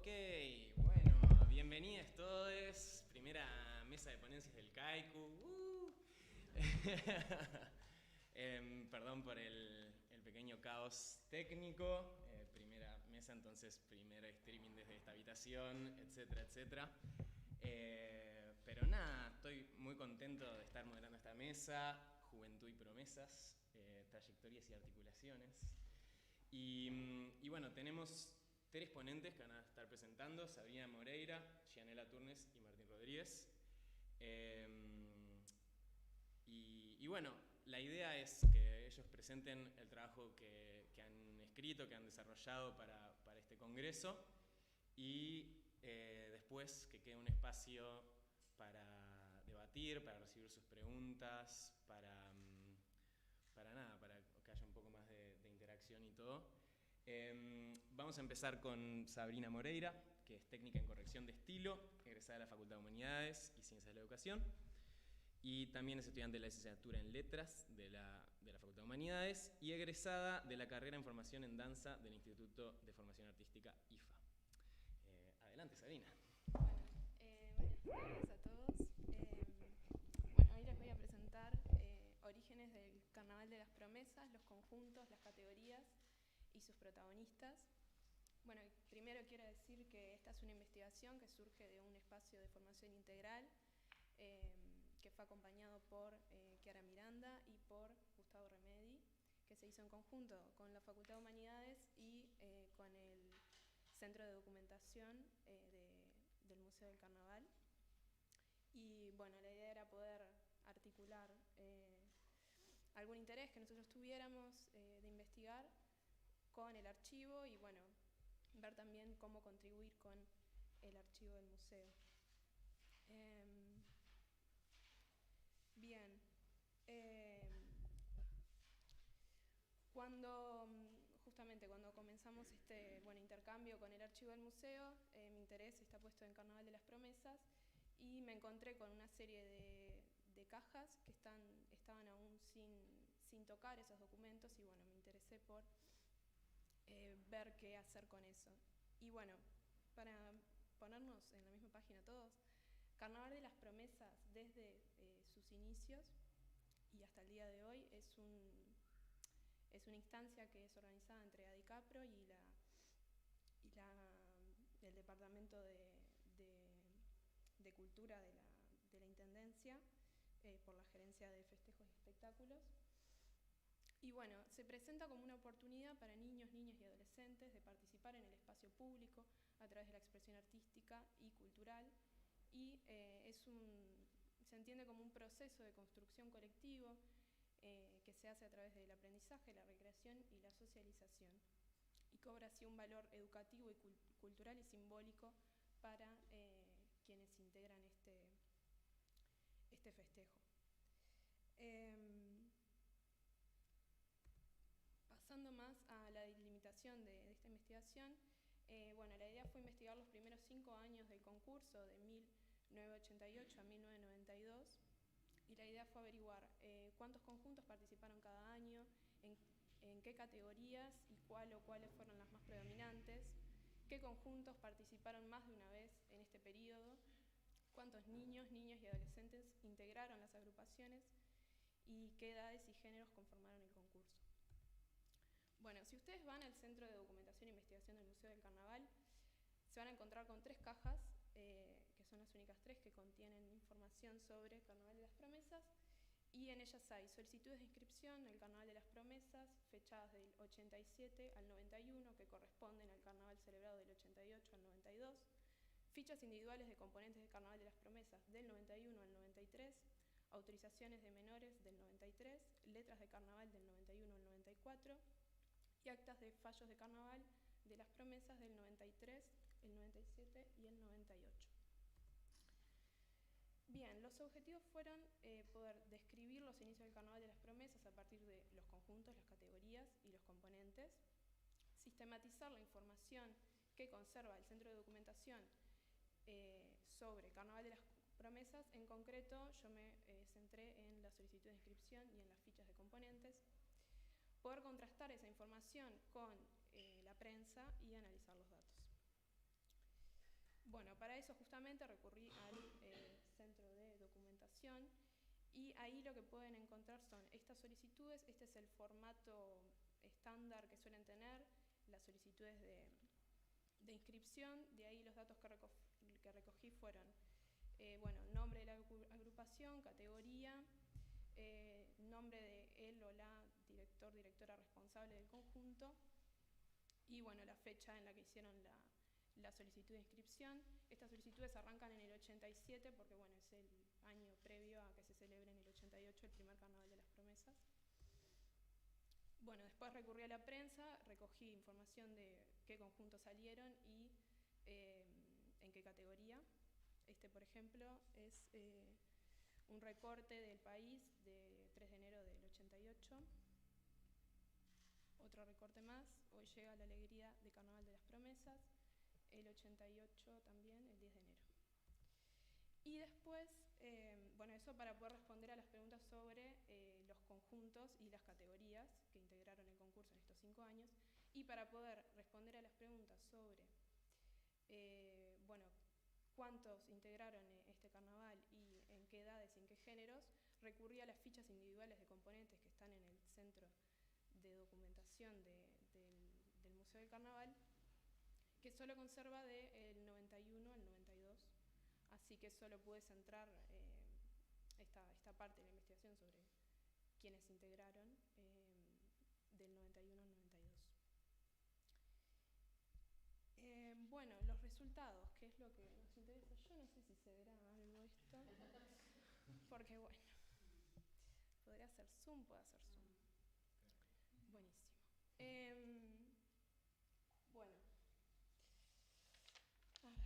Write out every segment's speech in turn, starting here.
Ok, bueno, bienvenidos todos. Primera mesa de ponencias del Kaiku. Perdón por el pequeño caos técnico. Primera mesa, entonces primer streaming desde esta habitación, etcétera, etcétera. Pero nada, estoy muy contento de estar moderando esta mesa. Juventud y promesas, trayectorias y articulaciones. Y bueno, tenemos tres ponentes que van a estar presentando: Sabrina Moreira, Gianela Turnes y Martín Rodríguez. Y bueno, la idea es que ellos presenten el trabajo que han escrito, que han desarrollado para este congreso, y después que quede un espacio para debatir, para recibir sus preguntas, para que haya un poco más de interacción y todo. Vamos a empezar con Sabrina Moreira, que es técnica en corrección de estilo, egresada de la Facultad de Humanidades y Ciencias de la Educación, y también es estudiante de la licenciatura en Letras de la Facultad de Humanidades y egresada de la carrera en Formación en Danza del Instituto de Formación Artística IFA. Adelante, Sabrina. Buenas tardes a todos. Bueno, hoy les voy a presentar orígenes del Carnaval de las Promesas, los conjuntos, las categorías y sus protagonistas. Bueno, primero quiero decir que esta es una investigación que surge de un espacio de formación integral que fue acompañado por Chiara Miranda y por Gustavo Remedi, que se hizo en conjunto con la Facultad de Humanidades y con el Centro de Documentación del Museo del Carnaval. Y bueno, la idea era poder articular algún interés que nosotros tuviéramos de investigar con el archivo y bueno, ver también cómo contribuir con el archivo del museo. Bien. Justamente cuando comenzamos este intercambio con el archivo del museo, mi interés está puesto en Carnaval de las Promesas y me encontré con una serie de cajas que estaban aún sin tocar esos documentos y bueno, me interesé por ver qué hacer con eso. Y bueno, para ponernos en la misma página todos, Carnaval de las Promesas desde sus inicios y hasta el día de hoy es una instancia que es organizada entre ADICAPRO y el Departamento de Cultura de la Intendencia por la Gerencia de Festejos y Espectáculos. Y bueno, se presenta como una oportunidad para niños, niñas y adolescentes de participar en el espacio público a través de la expresión artística y cultural y se entiende como un proceso de construcción colectivo que se hace a través del aprendizaje, la recreación y la socialización y cobra así un valor educativo y cultural y simbólico para quienes integran este festejo. Pasando más a la delimitación de esta investigación, bueno, la idea fue investigar los primeros 5 años del concurso de 1988 a 1992 y la idea fue averiguar cuántos conjuntos participaron cada año, en qué categorías y cuáles fueron las más predominantes, qué conjuntos participaron más de una vez en este periodo, cuántos niños, niñas y adolescentes integraron las agrupaciones y qué edades y géneros conformaron el concurso. Bueno, si ustedes van al Centro de Documentación e Investigación del Museo del Carnaval, se van a encontrar con 3 cajas, que son las únicas 3 que contienen información sobre Carnaval de las Promesas, y en ellas hay solicitudes de inscripción del Carnaval de las Promesas, fechadas del 87 al 91, que corresponden al Carnaval celebrado del 88 al 92, fichas individuales de componentes del Carnaval de las Promesas del 91 al 93, autorizaciones de menores del 93, letras de Carnaval del 91 al 94, y actas de fallos de Carnaval de las Promesas del 93, el 97 y el 98. Bien, los objetivos fueron poder describir los inicios del Carnaval de las Promesas a partir de los conjuntos, las categorías y los componentes, sistematizar la información que conserva el Centro de Documentación sobre Carnaval de las Promesas. En concreto, yo me centré en la solicitud de inscripción y en las fichas de componentes, poder contrastar esa información con la prensa y analizar los datos. Bueno, para eso justamente recurrí al centro de documentación y ahí lo que pueden encontrar son estas solicitudes. Este es el formato estándar que suelen tener las solicitudes de inscripción. De ahí los datos que recogí fueron nombre de la agrupación, categoría, nombre de él o la director, directora responsable del conjunto y la fecha en la que hicieron la solicitud de inscripción. Estas solicitudes arrancan en el 87 porque es el año previo a que se celebre en el 88 el primer Carnaval de las Promesas. Después recurrí a la prensa, recogí información de qué conjuntos salieron y en qué categoría. Por ejemplo, es un recorte del País de 3 de enero del 88. Otro recorte más, hoy llega la alegría de Carnaval de las Promesas, el 88 también, el 10 de enero. Y después, eso para poder responder a las preguntas sobre los conjuntos y las categorías que integraron el concurso en estos 5 años, y para poder responder a las preguntas sobre, cuántos integraron este carnaval y en qué edades y en qué géneros, recurrí a las fichas individuales de componentes que están en el centro de documentación del Museo del Carnaval, que solo conserva del 91 al 92, así que solo pude centrar esta parte de la investigación sobre quienes integraron del 91 al 92. Los resultados, que es lo que nos interesa. Yo no sé si se verá algo esto, porque podría hacer zoom, puedo hacer zoom. Buenísimo. A ver.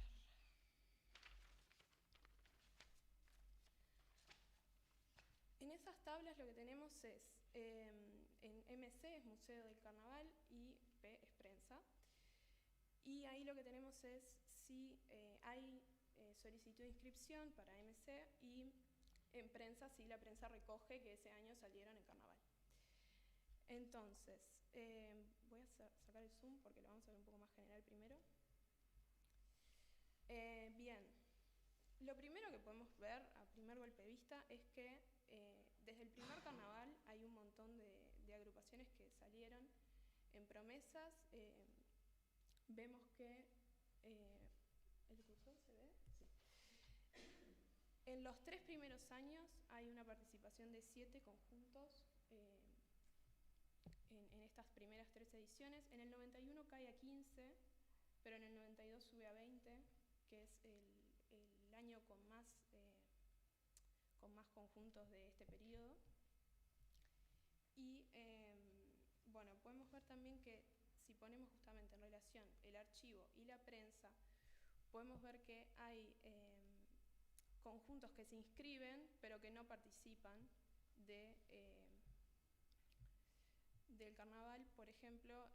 En esas tablas lo que tenemos es, en MC es Museo del Carnaval y P es prensa. Y ahí lo que tenemos es si hay solicitud de inscripción para MC y en prensa si la prensa recoge que ese año salieron en Carnaval. Entonces, voy a sacar el zoom porque lo vamos a ver un poco más general primero. Bien, lo primero que podemos ver a primer golpe de vista es que desde el primer Carnaval hay un montón de agrupaciones que salieron en promesas. Vemos que ¿el cursor se ve? Sí. En los 3 primeros años hay una participación de 7 conjuntos en estas primeras 3 ediciones. En el 91 cae a 15, pero en el 92 sube a 20, que es el año con más conjuntos de este periodo. Y podemos ver también que si ponemos justamente en relación el archivo y la prensa, podemos ver que hay conjuntos que se inscriben pero que no participan del carnaval. Por ejemplo,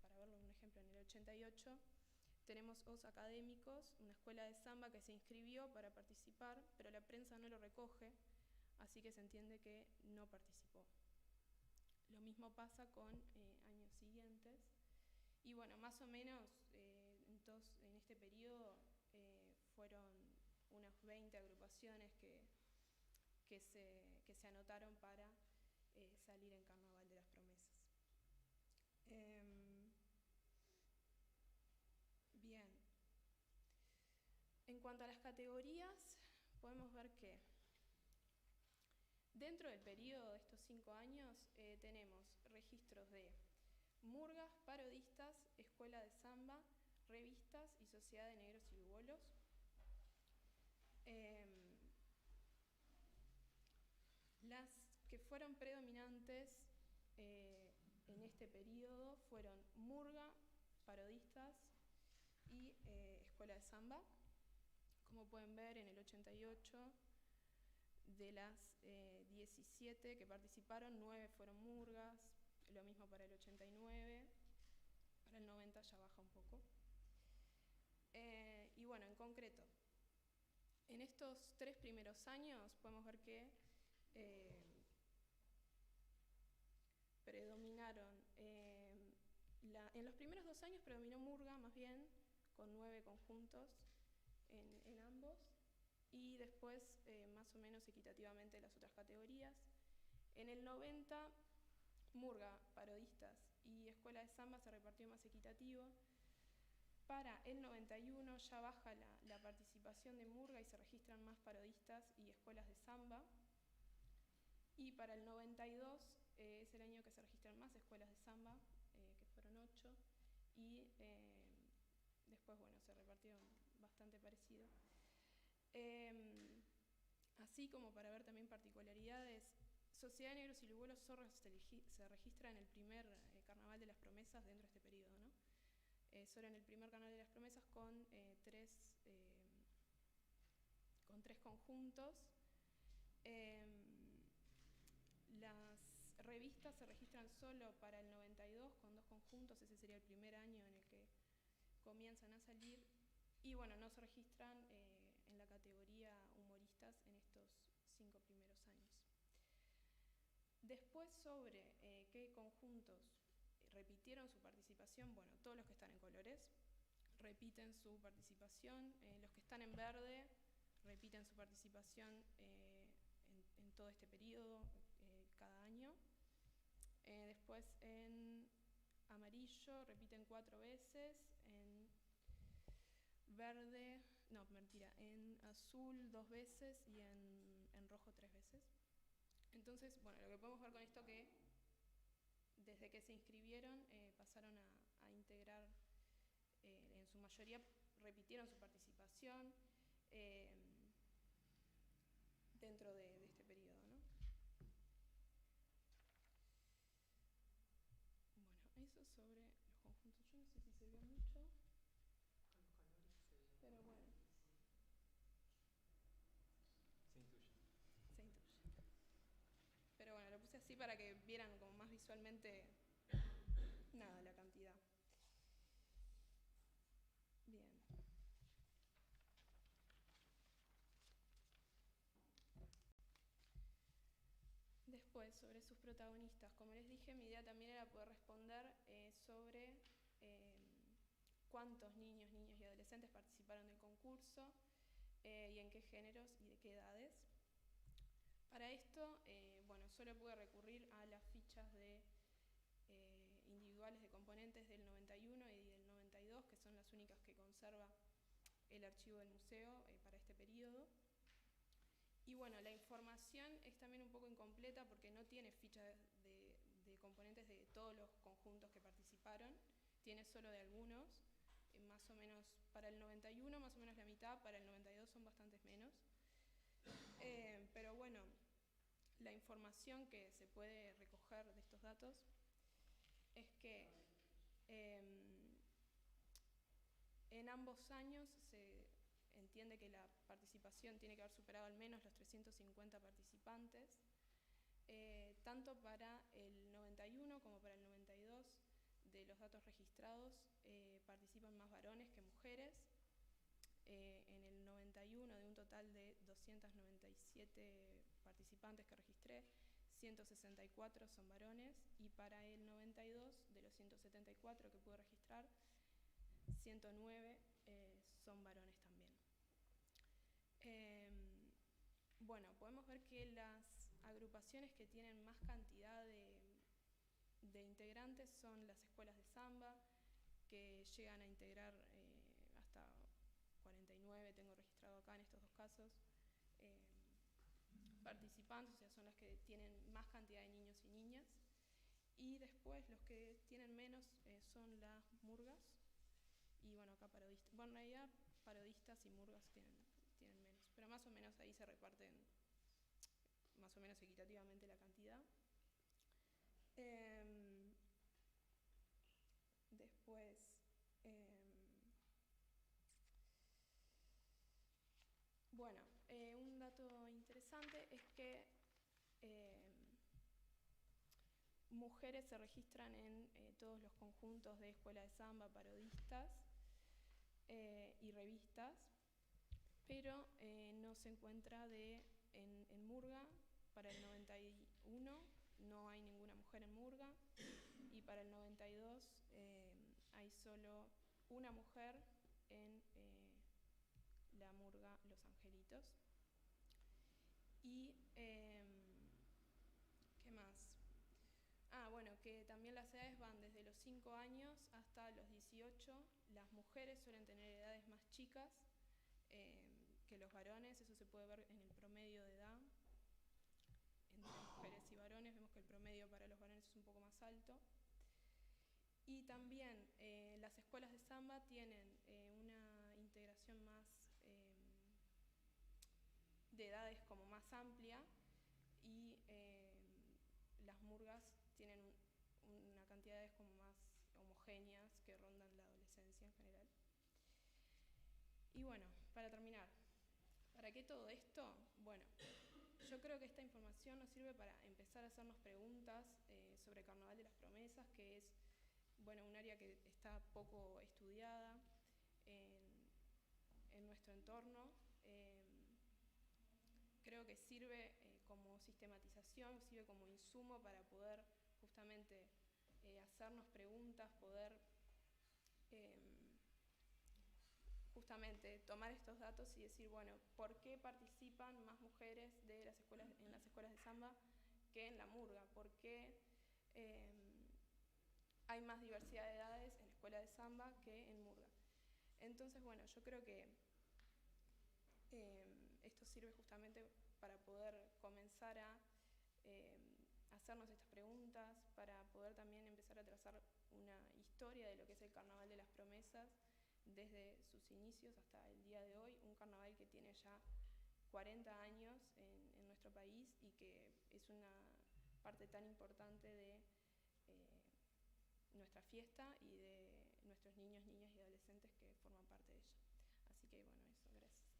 para verlo un ejemplo, en el 88 tenemos Os Académicos, una escuela de samba que se inscribió para participar, pero la prensa no lo recoge, así que se entiende que no participó. Lo mismo pasa con años siguientes. Y más o menos en este periodo fueron unas 20 agrupaciones que se anotaron para salir en Carnaval de las Promesas. Bien. En cuanto a las categorías, podemos ver que dentro del periodo de estos 5 años tenemos registros de murgas, parodistas, escuela de samba, revistas y sociedad de negros y bubolos. Las que fueron predominantes en este periodo fueron murga, parodistas y escuela de samba. Como pueden ver, en el 88 de las 17 que participaron, 9 fueron murgas, lo mismo para el 89, para el 90 ya baja un poco. Y en concreto, en estos 3 primeros años podemos ver que predominaron, en los primeros 2 años predominó murga más bien, con 9 conjuntos en ambos, y después más o menos equitativamente las otras categorías. En el 90, murga, parodistas y escuela de samba se repartió más equitativo. Para el 91 ya baja la participación de murga y se registran más parodistas y escuelas de samba. Y para el 92 es el año que se registran más escuelas de samba, que fueron 8, y después, bueno, se repartieron bastante parecido. Así como para ver también particularidades, Sociedad de Negros y Lugolos Zorros se registra en el primer Carnaval de las Promesas dentro de este periodo, ¿no? Solo en el primer Carnaval de las Promesas con tres conjuntos. Las revistas se registran solo para el 92 con 2 conjuntos, ese sería el primer año en el que comienzan a salir, y bueno, no se registran en la categoría humoristas en estos 5 primeros años. Después, sobre qué conjuntos repitieron su participación, bueno, todos los que están en colores repiten su participación, los que están en verde repiten su participación en todo este periodo, cada año. Después en amarillo repiten 4 veces, en verde, no, mentira, en azul 2 veces y en rojo 3 veces. Entonces, bueno, lo que podemos ver con esto que desde que se inscribieron pasaron a integrar, en su mayoría repitieron su participación dentro de este periodo, ¿no? Bueno, eso sobre los conjuntos. Yo no sé si se vio mucho, pero bueno. Se intuye. Se intuye. Pero bueno, lo puse así para que vieran como más visualmente, nada, la cantidad. Bien. Después, sobre sus protagonistas, como les dije, mi idea también era poder responder sobre cuántos niños, niñas y adolescentes participaron del concurso y en qué géneros y de qué edades. Para esto, bueno, solo pude recurrir a las fichas individuales de componentes del 91 y del 92, que son las únicas que conserva el archivo del museo para este periodo. Y bueno, la información es también un poco incompleta porque no tiene fichas de componentes de todos los conjuntos que participaron, tiene solo de algunos, más o menos para el 91 más o menos la mitad, para el 92 son bastantes menos. Pero bueno, la información que se puede recoger de estos datos es que en ambos años se entiende que la participación tiene que haber superado al menos los 350 participantes, tanto para el 91 como para el 92. De los datos registrados participan más varones que mujeres. En el 91, de un total de 297 participantes que registré, 164 son varones, y para el 92, de los 174 que pude registrar, 109 son varones también. Bueno, podemos ver que las agrupaciones que tienen más cantidad de integrantes son las escuelas de samba, que llegan a integrar hasta 49, tengo registrado acá en estos 2 casos, participantes, o sea, son las que tienen más cantidad de niños y niñas. Y después los que tienen menos son las murgas, y bueno, acá parodistas. Bueno, en realidad parodistas y murgas tienen menos, pero más o menos ahí se reparten más o menos equitativamente la cantidad. Después, bueno, un dato interesante es que mujeres se registran en todos los conjuntos de escuela de samba, parodistas y revistas, pero no se encuentra en murga. Para el 91 no hay ninguna mujer en murga, y para el 92 hay solo una mujer en la murga Los Angelitos. Y, ¿qué más? Bueno, que también las edades van desde los 5 años hasta los 18. Las mujeres suelen tener edades más chicas que los varones, eso se puede ver en el promedio de edad. Entre mujeres y varones vemos que el promedio para los varones es un poco más alto. Y también las escuelas de samba tienen una integración más de edades como más amplia, y las murgas tienen una cantidad de edades como más homogéneas que rondan la adolescencia en general. Y bueno, para terminar, ¿para qué todo esto? Bueno, yo creo que esta información nos sirve para empezar a hacernos preguntas sobre el Carnaval de las Promesas, que es, bueno, un área que está poco estudiada en nuestro entorno. Creo que sirve como sistematización, sirve como insumo para poder justamente hacernos preguntas, poder justamente tomar estos datos y decir, bueno, ¿por qué participan más mujeres en las escuelas de samba que en la murga? ¿Por qué hay más diversidad de edades en la escuela de samba que en murga? Entonces, bueno, yo creo que esto sirve justamente para poder comenzar a hacernos estas preguntas, para poder también empezar a trazar una historia de lo que es el Carnaval de las Promesas desde sus inicios hasta el día de hoy, un carnaval que tiene ya 40 años en nuestro país y que es una parte tan importante de nuestra fiesta y de nuestros niños, niñas y adolescentes que forman parte de ella. Así que bueno, eso, gracias.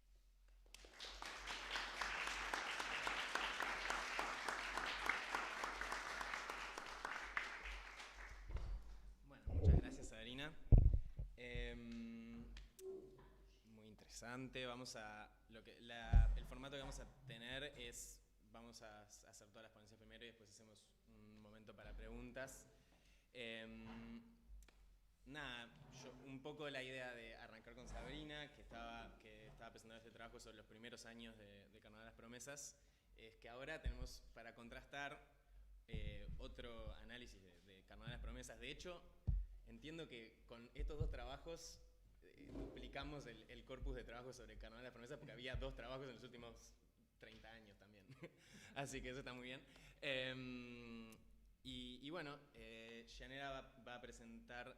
Bueno, muchas gracias, Sabrina. Muy interesante. El formato que vamos a tener es, vamos a hacer todas las ponencias primero y después hacemos un momento para preguntas. Un poco la idea de arrancar con Sabrina, que estaba presentando este trabajo sobre los primeros años de Carnaval de las Promesas, es que ahora tenemos para contrastar otro análisis de Carnaval de las Promesas. De hecho, entiendo que con estos dos trabajos duplicamos el corpus de trabajo sobre Carnaval de las Promesas, porque había 2 trabajos en los últimos 30 años también. Así que eso está muy bien. Y bueno, Yanera va a presentar,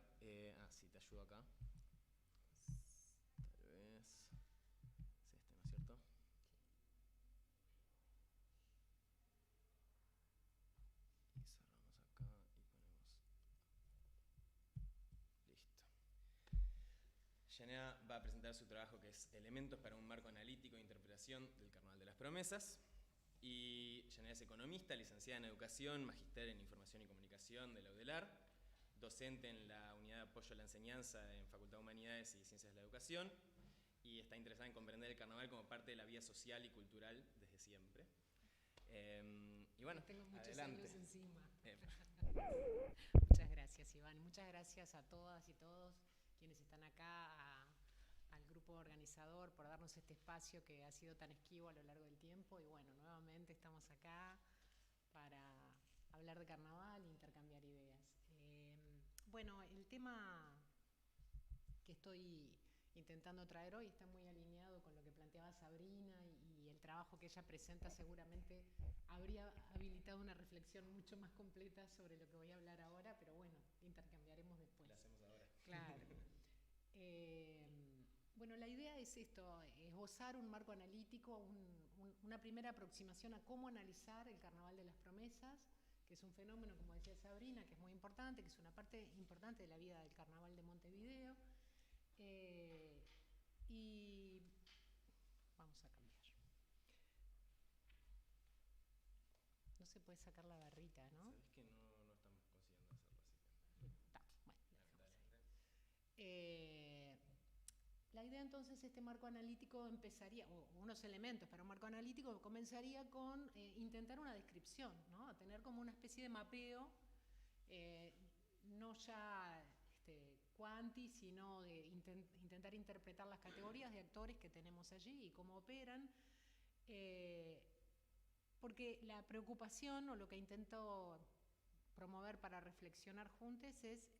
sí, te ayudo acá. Tal vez, es ¿no es cierto? Y cerramos acá y ponemos, listo. Yanera va a presentar su trabajo que es Elementos para un marco analítico e interpretación del Carnaval de las Promesas. Y Yanera es economista, licenciada en Educación, magíster en Información y Comunicación de la UDELAR, docente en la Unidad de Apoyo a la Enseñanza en Facultad de Humanidades y Ciencias de la Educación, y está interesada en comprender el carnaval como parte de la vida social y cultural desde siempre. Y bueno, tengo muchos adelante. años encima. Muchas gracias, Iván. Muchas gracias a todas y todos quienes están acá, al grupo organizador por darnos este espacio que ha sido tan esquivo a lo largo del tiempo. Y bueno, nuevamente estamos acá para hablar de carnaval e intercambiar ideas. Bueno, el tema que estoy intentando traer hoy está muy alineado con lo que planteaba Sabrina y el trabajo que ella presenta seguramente habría habilitado una reflexión mucho más completa sobre lo que voy a hablar ahora, pero bueno, intercambiaremos después. La hacemos ahora. Claro. Bueno, la idea es esto, esbozar un marco analítico, una primera aproximación a cómo analizar el Carnaval de las Promesas, que es un fenómeno, como decía Sabrina, que es muy importante, que es una parte importante de la vida del Carnaval de Montevideo. Y vamos a cambiar. No se puede sacar la barrita, ¿no? Sabés que no estamos consiguiendo hacerlo así. Bueno, lo dejamos ahí. La idea entonces, este marco analítico empezaría, o unos elementos para un marco analítico, comenzaría con intentar una descripción, ¿no? Tener como una especie de mapeo, no ya cuanti, sino de intentar interpretar las categorías de actores que tenemos allí y cómo operan. Porque la preocupación o lo que intento promover para reflexionar juntos es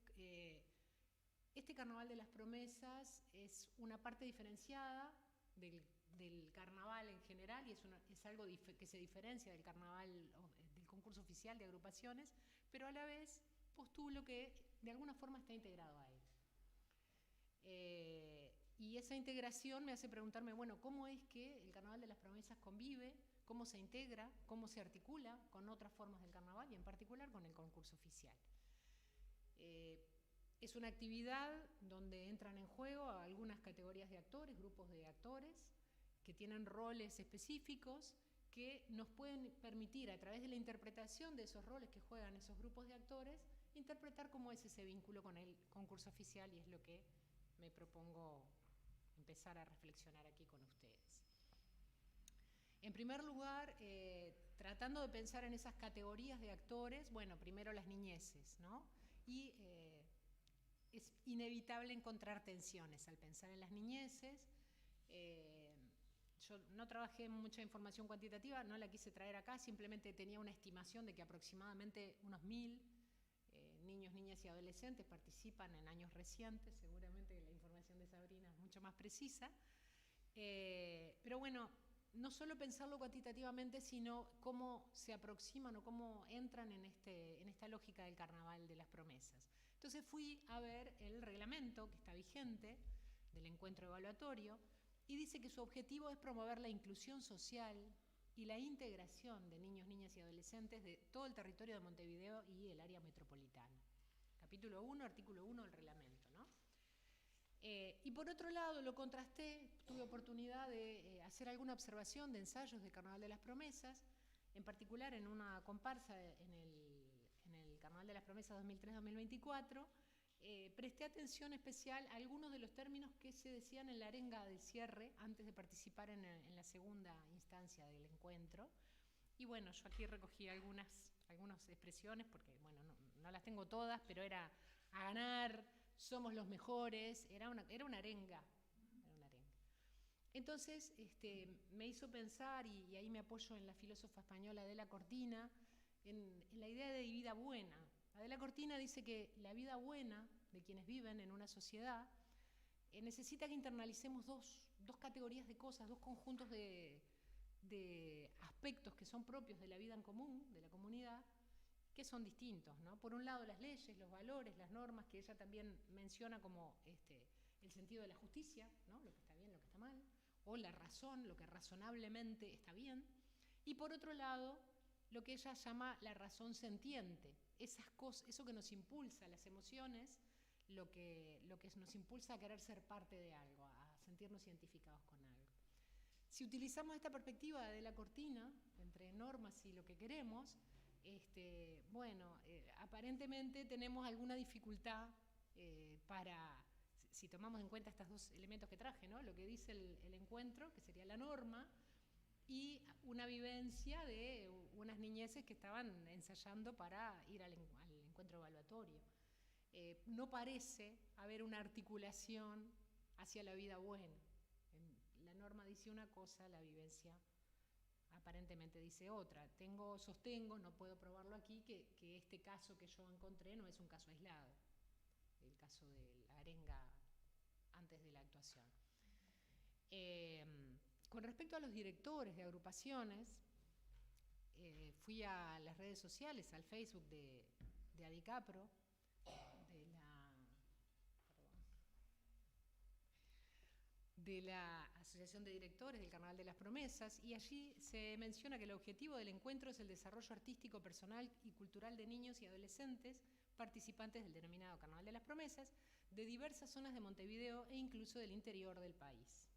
este Carnaval de las Promesas es una parte diferenciada del carnaval en general y es algo que se diferencia del carnaval, del concurso oficial de agrupaciones, pero a la vez postulo que de alguna forma está integrado a él. Y esa integración me hace preguntarme, bueno, ¿cómo es que el Carnaval de las Promesas convive? ¿Cómo se integra? ¿Cómo se articula con otras formas del carnaval y en particular con el concurso oficial? Es una actividad donde entran en juego algunas categorías de actores, grupos de actores, que tienen roles específicos que nos pueden permitir, a través de la interpretación de esos roles que juegan esos grupos de actores, interpretar cómo es ese vínculo con el concurso oficial, y es lo que me propongo empezar a reflexionar aquí con ustedes. En primer lugar, tratando de pensar en esas categorías de actores, bueno, primero las niñeces, ¿no? Y es inevitable encontrar tensiones al pensar en las niñeces. Yo no trabajé mucha información cuantitativa, no la quise traer acá, simplemente tenía una estimación de que aproximadamente unos 1000 niños, niñas y adolescentes participan en años recientes. Seguramente la información de Sabrina es mucho más precisa. Pero bueno, no solo pensarlo cuantitativamente, sino cómo se aproximan o cómo entran en esta lógica del Carnaval de las Promesas. Entonces fui a ver el reglamento que está vigente del encuentro evaluatorio y dice que su objetivo es promover la inclusión social y la integración de niños, niñas y adolescentes de todo el territorio de Montevideo y el área metropolitana. Capítulo 1, artículo 1 del reglamento, ¿no? Y por otro lado, lo contrasté, tuve oportunidad de hacer alguna observación de ensayos del Carnaval de las Promesas, en particular en una comparsa en el Carnaval de las Promesas 2003-2024, presté atención especial a algunos de los términos que se decían en la arenga del cierre antes de participar en la segunda instancia del encuentro. Y bueno, yo aquí recogí algunas expresiones, porque bueno, no las tengo todas, pero era a ganar, somos los mejores, era una arenga. Entonces me hizo pensar, y ahí me apoyo en la filósofa española Adela Cortina, en la idea de vida buena. Adela Cortina dice que la vida buena de quienes viven en una sociedad necesita que internalicemos dos categorías de cosas, dos conjuntos de aspectos que son propios de la vida en común, de la comunidad, que son distintos, ¿no? Por un lado, las leyes, los valores, las normas, que ella también menciona como el sentido de la justicia, ¿no? Lo que está bien, lo que está mal, o la razón, lo que razonablemente está bien. Y por otro lado, lo que ella llama la razón sentiente, esas cosas, eso que nos impulsa, las emociones, lo que nos impulsa a querer ser parte de algo, a sentirnos identificados con algo. Si utilizamos esta perspectiva de la cortina, entre normas y lo que queremos, aparentemente tenemos alguna dificultad si tomamos en cuenta estos dos elementos que traje, ¿no? Lo que dice el encuentro, que sería la norma, y una vivencia de unas niñeces que estaban ensayando para ir al encuentro evaluatorio. No parece haber una articulación hacia la vida buena. La norma dice una cosa, la vivencia aparentemente dice otra. Sostengo, no puedo probarlo aquí, que este caso que yo encontré no es un caso aislado, el caso de la arenga antes de la actuación. Con respecto a los directores de agrupaciones, fui a las redes sociales, al Facebook de Adicapro, de la Asociación de Directores del Carnaval de las Promesas, y allí se menciona que el objetivo del encuentro es el desarrollo artístico, personal y cultural de niños y adolescentes participantes del denominado Carnaval de las Promesas, de diversas zonas de Montevideo e incluso del interior del país.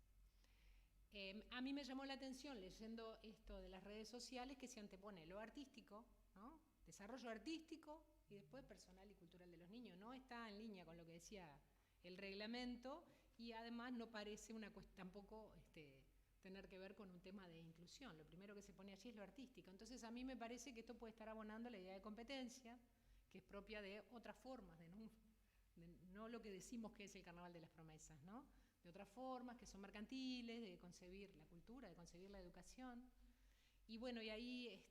A mí me llamó la atención, leyendo esto de las redes sociales, que se antepone lo artístico, ¿no? Desarrollo artístico y después personal y cultural de los niños. No está en línea con lo que decía el reglamento, y además no parece tampoco tener que ver con un tema de inclusión. Lo primero que se pone allí es lo artístico. Entonces a mí me parece que esto puede estar abonando la idea de competencia, que es propia de otras formas de no lo que decimos que es el Carnaval de las Promesas, ¿no? De otras formas que son mercantiles, de concebir la cultura, de concebir la educación. Y bueno, y ahí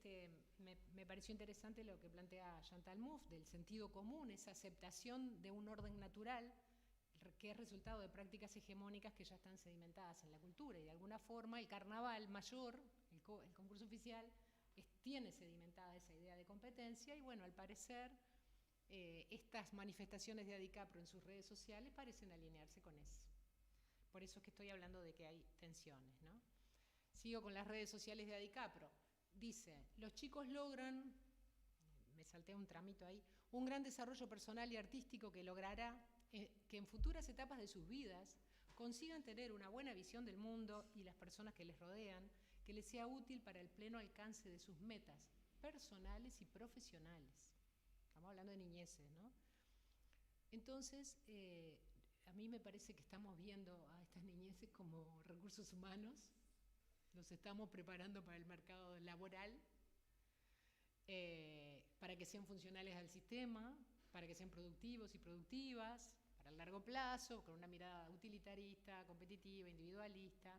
me pareció interesante lo que plantea Chantal Mouffe, del sentido común, esa aceptación de un orden natural que es resultado de prácticas hegemónicas que ya están sedimentadas en la cultura. Y de alguna forma el carnaval mayor, el concurso oficial, tiene sedimentada esa idea de competencia y bueno, al parecer estas manifestaciones de ADICAPRO en sus redes sociales parecen alinearse con eso. Por eso es que estoy hablando de que hay tensiones, ¿no? Sigo con las redes sociales de ADICAPRO. Dice, los chicos logran, me salté un tramito ahí, un gran desarrollo personal y artístico que logrará que en futuras etapas de sus vidas consigan tener una buena visión del mundo y las personas que les rodean, que les sea útil para el pleno alcance de sus metas personales y profesionales. Estamos hablando de niñeces, ¿no? Entonces, a mí me parece que estamos viendo a estas niñeces como recursos humanos, los estamos preparando para el mercado laboral, para que sean funcionales al sistema, para que sean productivos y productivas, para el largo plazo, con una mirada utilitarista, competitiva, individualista.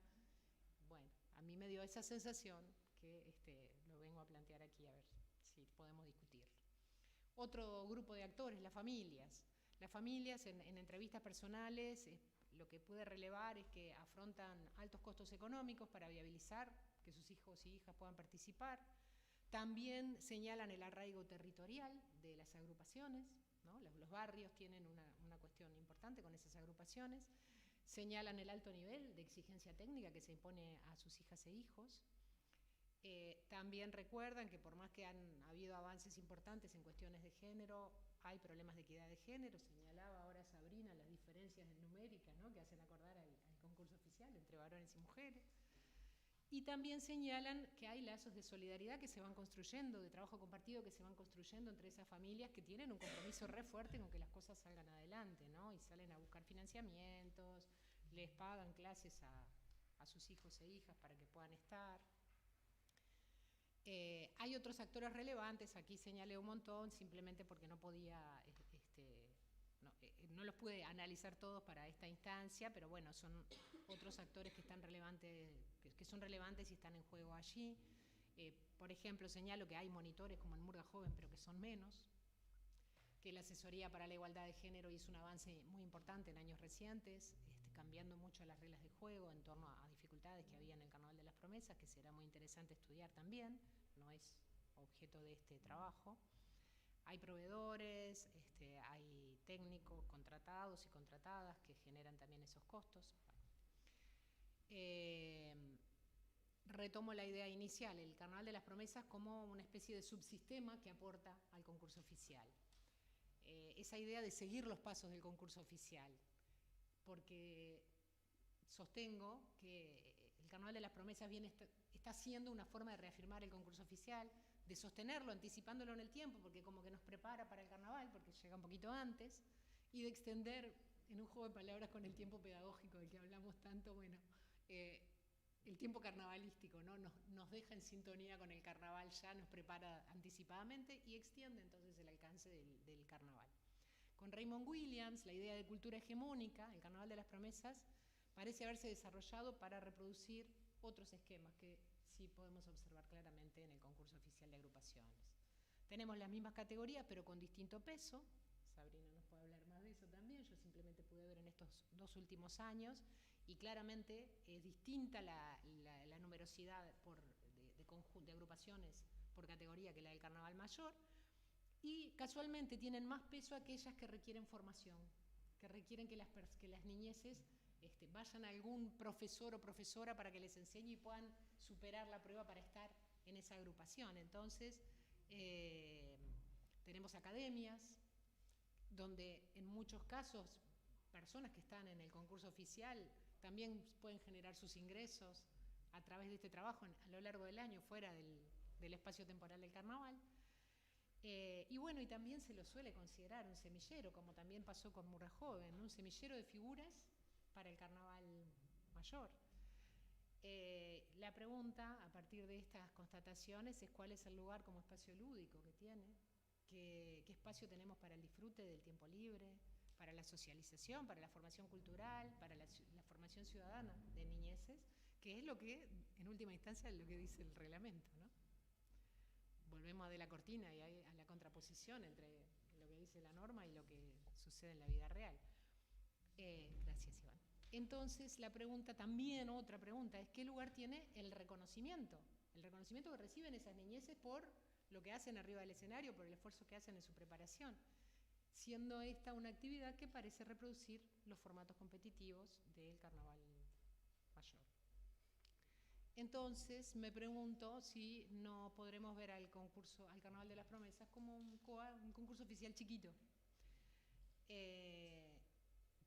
Bueno, a mí me dio esa sensación que lo vengo a plantear aquí, a ver si podemos discutir. Otro grupo de actores, las familias. Las familias en entrevistas personales, lo que pude relevar es que afrontan altos costos económicos para viabilizar que sus hijos y hijas puedan participar. También señalan el arraigo territorial de las agrupaciones, ¿no? Los barrios tienen una cuestión importante con esas agrupaciones. Señalan el alto nivel de exigencia técnica que se impone a sus hijas e hijos. También recuerdan que por más que han habido avances importantes en cuestiones de género, hay problemas de equidad de género. Señalaba ahora Sabrina las diferencias numéricas, ¿no?, que hacen acordar al concurso oficial entre varones y mujeres. Y también señalan que hay lazos de solidaridad que se van construyendo, de trabajo compartido que se van construyendo entre esas familias que tienen un compromiso re fuerte con que las cosas salgan adelante, ¿no? Y salen a buscar financiamientos, les pagan clases a sus hijos e hijas para que puedan estar. Hay otros actores relevantes, aquí señalé un montón, simplemente porque no podía, no los pude analizar todos para esta instancia, pero bueno, son otros actores que están relevantes, que son relevantes y están en juego allí. Por ejemplo, señalo que hay monitores como en Murga Joven, pero que son menos, que la asesoría para la igualdad de género hizo un avance muy importante en años recientes, cambiando mucho las reglas de juego en torno a dificultades que había en el Carnaval de las Promesas, que será muy interesante estudiar también, no es objeto de este trabajo. Hay proveedores, hay técnicos contratados y contratadas que generan también esos costos. Retomo la idea inicial, el Carnaval de las Promesas como una especie de subsistema que aporta al concurso oficial. Esa idea de seguir los pasos del concurso oficial, porque sostengo que el Carnaval de las Promesas está siendo una forma de reafirmar el concurso oficial, de sostenerlo, anticipándolo en el tiempo, porque como que nos prepara para el Carnaval, porque llega un poquito antes, y de extender, en un juego de palabras con el tiempo pedagógico del que hablamos tanto, bueno, el tiempo carnavalístico, ¿no? Nos deja en sintonía con el Carnaval, ya nos prepara anticipadamente y extiende entonces el alcance del Carnaval. Con Raymond Williams, la idea de cultura hegemónica, el Carnaval de las Promesas, parece haberse desarrollado para reproducir otros esquemas que sí podemos observar claramente en el concurso oficial de agrupaciones. Tenemos las mismas categorías, pero con distinto peso. Sabrina nos puede hablar más de eso también. Yo simplemente pude ver en estos 2 últimos años y claramente es distinta la numerosidad de agrupaciones por categoría que la del Carnaval Mayor. Y casualmente tienen más peso aquellas que requieren formación, que requieren que las niñeces vayan a algún profesor o profesora para que les enseñe y puedan superar la prueba para estar en esa agrupación. Entonces, tenemos academias, donde en muchos casos personas que están en el concurso oficial también pueden generar sus ingresos a través de este trabajo a lo largo del año, fuera del espacio temporal del Carnaval. Y bueno, y también se lo suele considerar un semillero, como también pasó con Murga Joven, un semillero de figuras para el Carnaval Mayor. La pregunta, a partir de estas constataciones, es cuál es el lugar como espacio lúdico que tiene, qué espacio tenemos para el disfrute del tiempo libre, para la socialización, para la formación cultural, para la formación ciudadana de niñeces, que es lo que, en última instancia, es lo que dice el reglamento, ¿no? Volvemos a De la Cortina y a la contraposición entre lo que dice la norma y lo que sucede en la vida real. Gracias, Iván. Entonces, la pregunta también, otra pregunta, es ¿qué lugar tiene el reconocimiento? El reconocimiento que reciben esas niñeces por lo que hacen arriba del escenario, por el esfuerzo que hacen en su preparación, siendo esta una actividad que parece reproducir los formatos competitivos del carnaval mayor. Entonces, me pregunto si no podremos ver al Carnaval de las Promesas como un concurso oficial chiquito.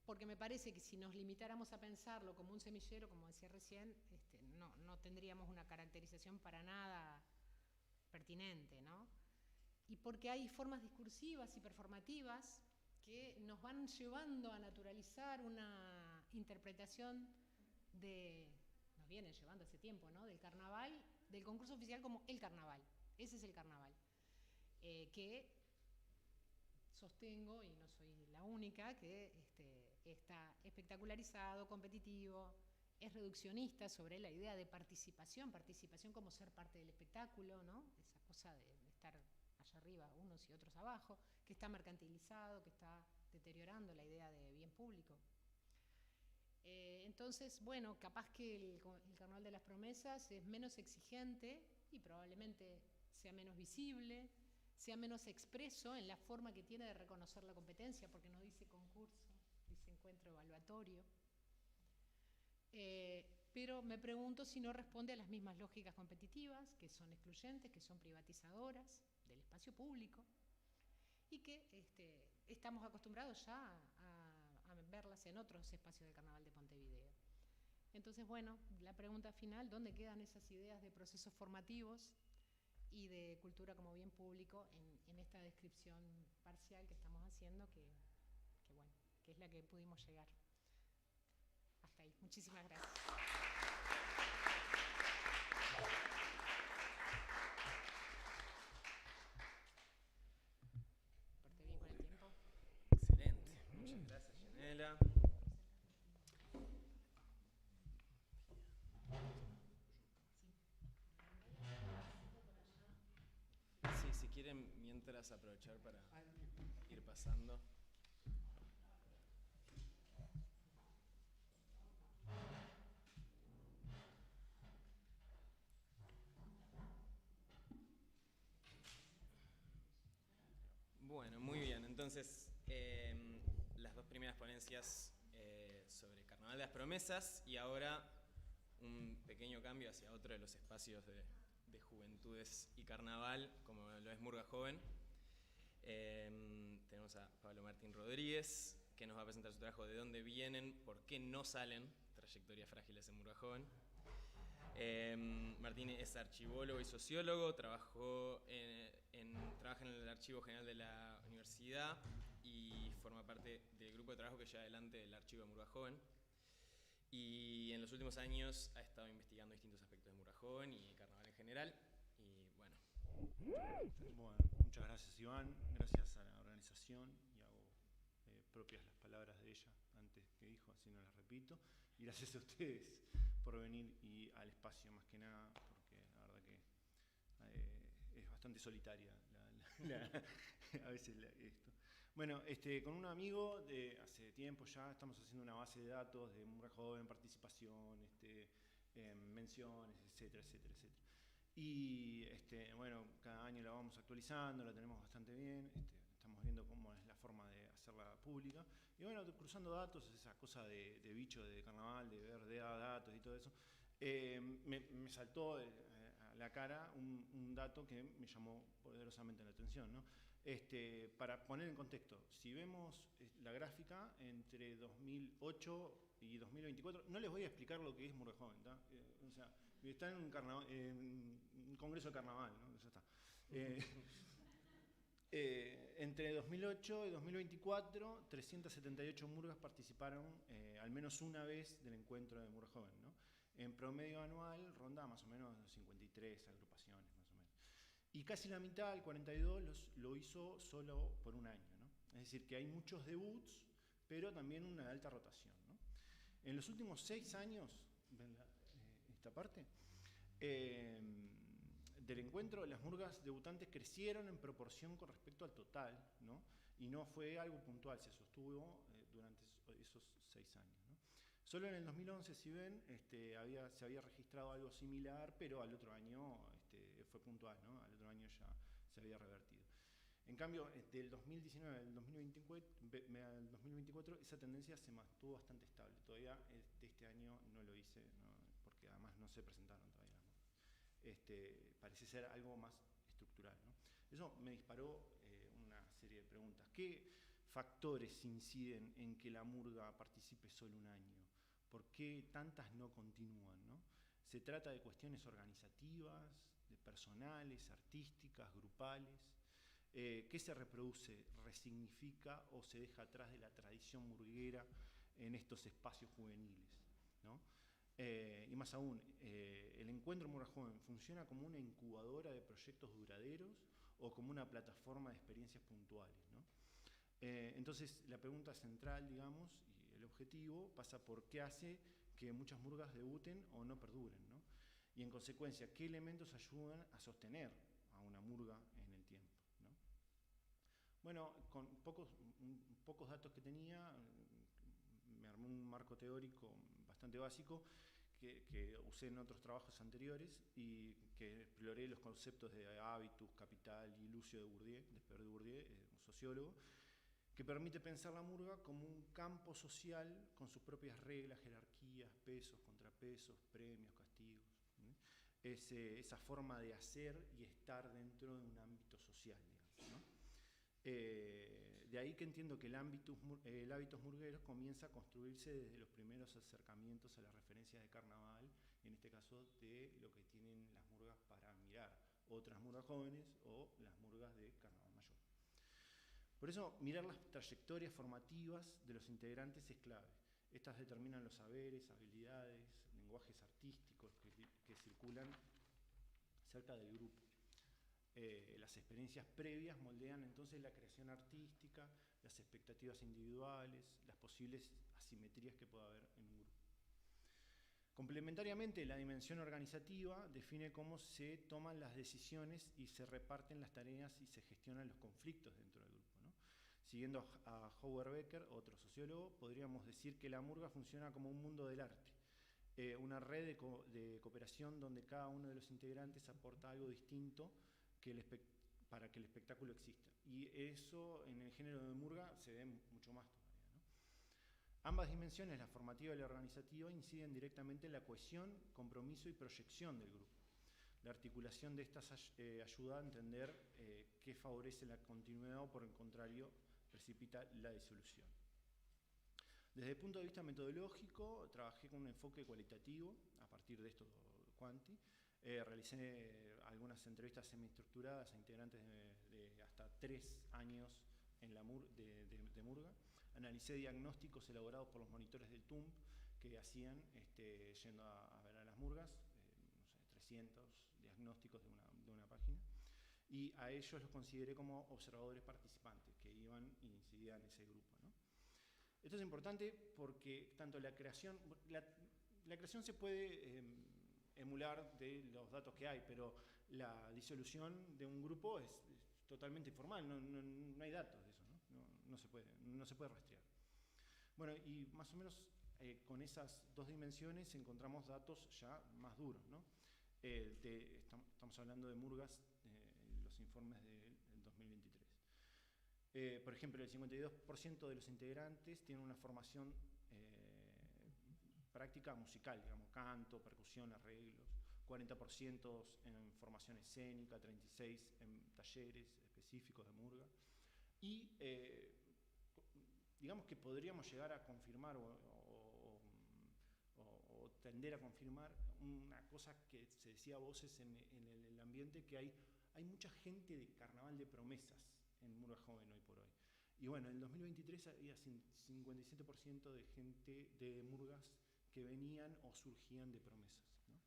Porque me parece que si nos limitáramos a pensarlo como un semillero, como decía recién, no tendríamos una caracterización para nada pertinente, ¿no? Y porque hay formas discursivas y performativas que nos van llevando a naturalizar una interpretación nos vienen llevando hace tiempo, ¿no? Del carnaval, del concurso oficial como el carnaval. Ese es el carnaval. Que sostengo, y no soy la única, que está espectacularizado, competitivo, es reduccionista sobre la idea de participación como ser parte del espectáculo, ¿no? Esa cosa de estar allá arriba unos y otros abajo, que está mercantilizado, que está deteriorando la idea de bien público. Entonces, bueno, capaz que el Carnaval de las Promesas es menos exigente y probablemente sea menos visible, sea menos expreso en la forma que tiene de reconocer la competencia, porque no dice concurso, dice encuentro evaluatorio. Pero me pregunto si no responde a las mismas lógicas competitivas, que son excluyentes, que son privatizadoras del espacio público, y que estamos acostumbrados ya a verlas en otros espacios del Carnaval de Montevideo. Entonces, bueno, la pregunta final, ¿dónde quedan esas ideas de procesos formativos y de cultura como bien público en esta descripción parcial que estamos haciendo, que es la que pudimos llegar? Hasta ahí. Muchísimas gracias. ¿Porté bien con el tiempo? Excelente. Muchas gracias, Yanela. Sí, si quieren, mientras aprovechar para ir pasando. Bueno, muy bien. Entonces, las dos primeras ponencias sobre Carnaval de las Promesas y ahora un pequeño cambio hacia otro de los espacios de juventudes y carnaval, como lo es Murga Joven. Tenemos a Pablo Martín Rodríguez, que nos va a presentar su trabajo de dónde vienen, por qué no salen, trayectorias frágiles en Murga Joven. Martín es archivólogo y sociólogo, trabaja en el Archivo General de la Universidad y forma parte del grupo de trabajo que lleva adelante el Archivo de Murga Joven. Y en los últimos años ha estado investigando distintos aspectos de Murga Joven y carnaval en general. Y bueno. Bueno, muchas gracias, Iván. Gracias a la organización, y hago propias las palabras de ella antes que dijo, así no las repito. Y gracias a ustedes por venir y al espacio, más que nada, porque la verdad que es bastante solitaria a veces esto. Bueno, con un amigo de hace tiempo ya estamos haciendo una base de datos de Murga Joven, participación, menciones, etcétera, etcétera, etcétera. Y bueno, cada año la vamos actualizando, la tenemos bastante bien, estamos viendo cómo es la forma de hacerla pública. Y bueno, cruzando datos, esa cosa de bicho de carnaval, de ver datos y todo eso, me saltó a la cara un dato que me llamó poderosamente la atención, ¿no? Para poner en contexto, si vemos la gráfica entre 2008 y 2024, no les voy a explicar lo que es Murga Joven, ¿tá? O sea, está en un congreso de carnaval, ¿no? Ya está. Entre 2008 y 2024, 378 murgas participaron al menos una vez del encuentro de Murga Joven, ¿no? En promedio anual ronda más o menos 53 agrupaciones, más o menos. Y casi la mitad, el 42, lo hizo solo por un año, ¿no? Es decir, que hay muchos debuts, pero también una alta rotación, ¿no? En los últimos 6 años, ¿ven esta parte? Del encuentro, las murgas debutantes crecieron en proporción con respecto al total, ¿no? Y no fue algo puntual, se sostuvo durante esos 6 años, ¿no? Solo en el 2011, si ven, se había registrado algo similar, pero al otro año fue puntual, ¿no? Al otro año ya se había revertido. En cambio, del 2019 al 2024, esa tendencia se mantuvo bastante estable. Todavía de este año no lo hice, ¿no? Porque además no se presentaron todavía las murgas. Parece ser algo más estructural, ¿no? Eso me disparó una serie de preguntas. ¿Qué factores inciden en que la murga participe solo un año? ¿Por qué tantas no continúan, ¿no? ¿Se trata de cuestiones organizativas, de personales, artísticas, grupales? ¿Qué se reproduce, resignifica o se deja atrás de la tradición murguera en estos espacios juveniles, ¿no? Y más aún, ¿el encuentro Murga Joven funciona como una incubadora de proyectos duraderos o como una plataforma de experiencias puntuales, ¿no? Entonces, la pregunta central, digamos, y el objetivo pasa por qué hace que muchas murgas debuten o no perduren, ¿no? Y en consecuencia, ¿qué elementos ayudan a sostener a una murga en el tiempo, ¿no? Bueno, con pocos datos que tenía, me armé un marco teórico bastante básico que usé en otros trabajos anteriores y que exploré los conceptos de hábitus, capital y Lucio de Bourdieu, de Bourdieu, un sociólogo, que permite pensar la murga como un campo social con sus propias reglas, jerarquías, pesos, contrapesos, premios, castigos, ¿no? Esa forma de hacer y estar dentro de un ámbito social, digamos, ¿no? De ahí que entiendo que el hábitos murgueros comienza a construirse desde los primeros acercamientos a las referencias de carnaval, en este caso de lo que tienen las murgas para mirar, otras murgas jóvenes o las murgas de carnaval mayor. Por eso, mirar las trayectorias formativas de los integrantes es clave. Estas determinan los saberes, habilidades, lenguajes artísticos que circulan cerca del grupo. Las experiencias previas moldean entonces la creación artística, las expectativas individuales, las posibles asimetrías que pueda haber en un grupo. Complementariamente, la dimensión organizativa define cómo se toman las decisiones y se reparten las tareas y se gestionan los conflictos dentro del grupo, ¿no? Siguiendo a Howard Becker, otro sociólogo, podríamos decir que la murga funciona como un mundo del arte, una red de cooperación donde cada uno de los integrantes aporta algo distinto para que el espectáculo exista. Y eso en el género de murga se ve mucho más todavía, ¿no? Ambas dimensiones, la formativa y la organizativa, inciden directamente en la cohesión, compromiso y proyección del grupo. La articulación de estas ayuda a entender qué favorece la continuidad o, por el contrario, precipita la disolución. Desde el punto de vista metodológico, trabajé con un enfoque cualitativo a partir de esto Quanti. Realicé algunas entrevistas semiestructuradas a integrantes de hasta 3 años en la de murga. Analicé diagnósticos elaborados por los monitores del TUMP que hacían yendo a ver a las murgas, no sé, 300 diagnósticos de una página, y a ellos los consideré como observadores participantes que iban e incidían en ese grupo, ¿no? Esto es importante porque tanto la creación se puede emular de los datos que hay, pero la disolución de un grupo es totalmente informal, no hay datos de eso, ¿no? No se puede rastrear. Bueno, y más o menos con esas dos dimensiones encontramos datos ya más duros, ¿no? Estamos hablando de murgas, los informes del 2023. Por ejemplo, el 52% de los integrantes tienen una formación práctica musical, digamos, canto, percusión, arreglos, 40% en formación escénica, 36% en talleres específicos de murga. Y digamos que podríamos llegar a confirmar o tender a confirmar una cosa que se decía a voces en el ambiente, que hay mucha gente de carnaval de promesas en Murga Joven hoy por hoy. Y bueno, en el 2023 había 57% de gente de murgas que venían o surgían de promesas, ¿no?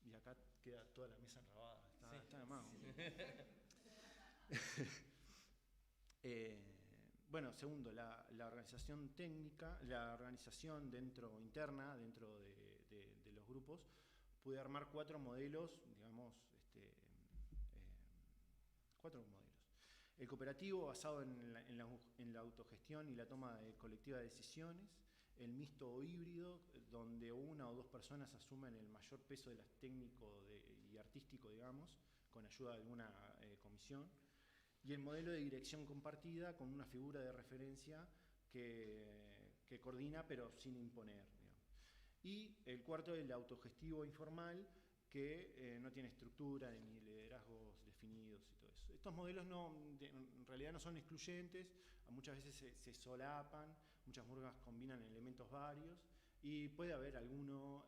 Y acá queda toda la mesa grabada, está de más. bueno, segundo, la organización técnica, la organización interna, dentro de los grupos, pude armar 4 modelos, digamos, 4 modelos. El cooperativo, basado en la autogestión y la toma colectiva de decisiones. El mixto o híbrido, donde una o 2 personas asumen el mayor peso de las técnico y artístico, digamos, con ayuda de alguna comisión. Y el modelo de dirección compartida, con una figura de referencia que coordina pero sin imponer, digamos. Y el cuarto, el autogestivo informal, que no tiene estructura ni liderazgos definidos y todo eso. Estos modelos en realidad no son excluyentes, muchas veces se solapan, muchas murgas combinan elementos varios y puede haber alguno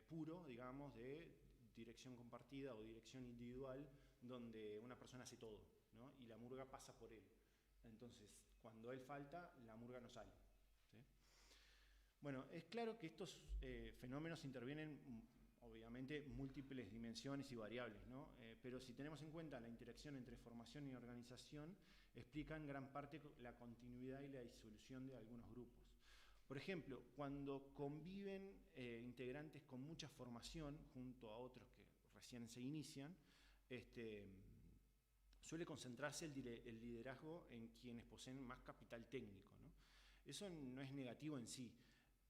puro, digamos, de dirección compartida o dirección individual, donde una persona hace todo, ¿no? Y la murga pasa por él. Entonces, cuando él falta, la murga no sale, ¿sí? Bueno, es claro que estos fenómenos intervienen, obviamente, múltiples dimensiones y variables, ¿no? Pero si tenemos en cuenta la interacción entre formación y organización, explica en gran parte la continuidad y la disolución de algunos grupos. Por ejemplo, cuando conviven integrantes con mucha formación junto a otros que recién se inician, suele concentrarse el liderazgo en quienes poseen más capital técnico, ¿no? Eso no es negativo en sí,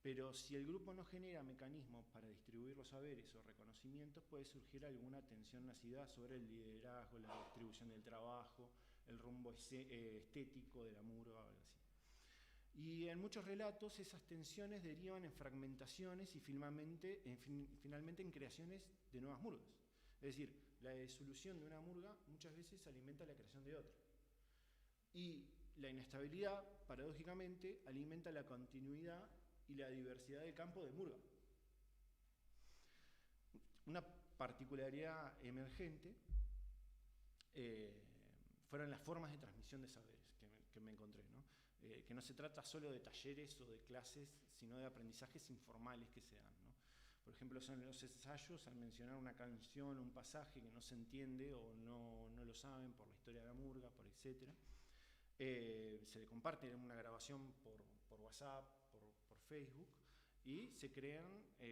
pero si el grupo no genera mecanismos para distribuir los saberes o reconocimientos, puede surgir alguna tensión nacida sobre el liderazgo, la distribución del trabajo, el rumbo estético de la murga, algo así. Y en muchos relatos esas tensiones derivan en fragmentaciones y finalmente en creaciones de nuevas murgas. Es decir, la disolución de una murga muchas veces alimenta la creación de otra. Y la inestabilidad, paradójicamente, alimenta la continuidad y la diversidad del campo de murga. Una particularidad emergente fueron las formas de transmisión de saberes que me encontré, ¿no? Que no se trata solo de talleres o de clases, sino de aprendizajes informales que se dan, ¿no? Por ejemplo, son los ensayos, al mencionar una canción, un pasaje que no se entiende o no lo saben por la historia de la murga, por etcétera. Se le comparte una grabación por WhatsApp, por Facebook, y se crean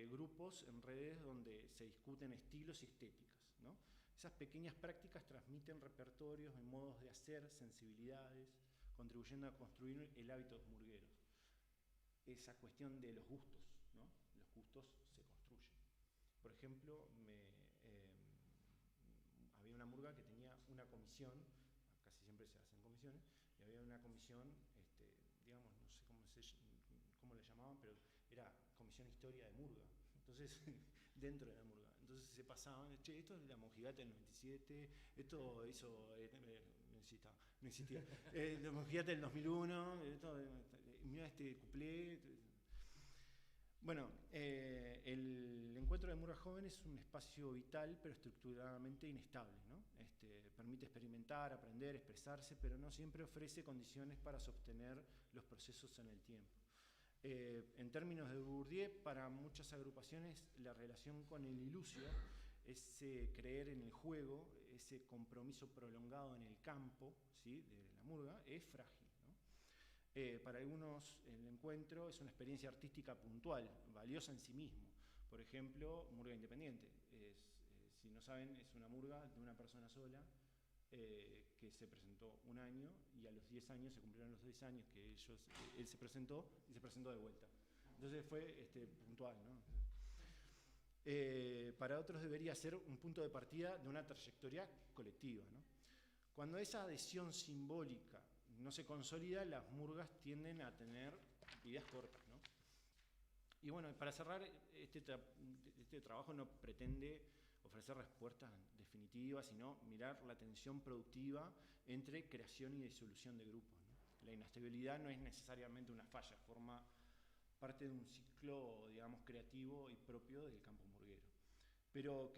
grupos en redes donde se discuten estilos y estéticas, ¿no? Esas pequeñas prácticas transmiten repertorios, modos de hacer, sensibilidades, contribuyendo a construir el hábito murguero. Esa cuestión de los gustos, ¿no? Los gustos se construyen. Por ejemplo, había una murga que tenía una comisión, casi siempre se hacen comisiones, y había una comisión, digamos, no sé cómo le llamaban, pero era comisión historia de murga. Entonces, dentro de la murga. Entonces se pasaban, che, esto es la Mojigata del 97, esto hizo, no existía, la Mojigata del 2001, mira este cuplé. Bueno, el encuentro de murgas jóvenes es un espacio vital, pero estructuralmente inestable, ¿no? Permite experimentar, aprender, expresarse, pero no siempre ofrece condiciones para sostener los procesos en el tiempo. En términos de Bourdieu, para muchas agrupaciones la relación con el ilusio, ese creer en el juego, ese compromiso prolongado en el campo, ¿sí?, de la murga, es frágil, ¿no? Para algunos el encuentro es una experiencia artística puntual, valiosa en sí mismo. Por ejemplo, murga independiente. Si no saben, es una murga de una persona sola, que se presentó un año y a los 10 años se cumplieron los 10 años que él se presentó y se presentó de vuelta. Entonces fue puntual, ¿no? Para otros debería ser un punto de partida de una trayectoria colectiva, ¿no? Cuando esa adhesión simbólica no se consolida, las murgas tienden a tener vidas cortas, ¿no? Y bueno, para cerrar, este trabajo no pretende ofrecer respuestas definitivas, sino mirar la tensión productiva entre creación y disolución de grupos, ¿no? La inestabilidad no es necesariamente una falla, forma parte de un ciclo, digamos, creativo y propio del campo murguero. Pero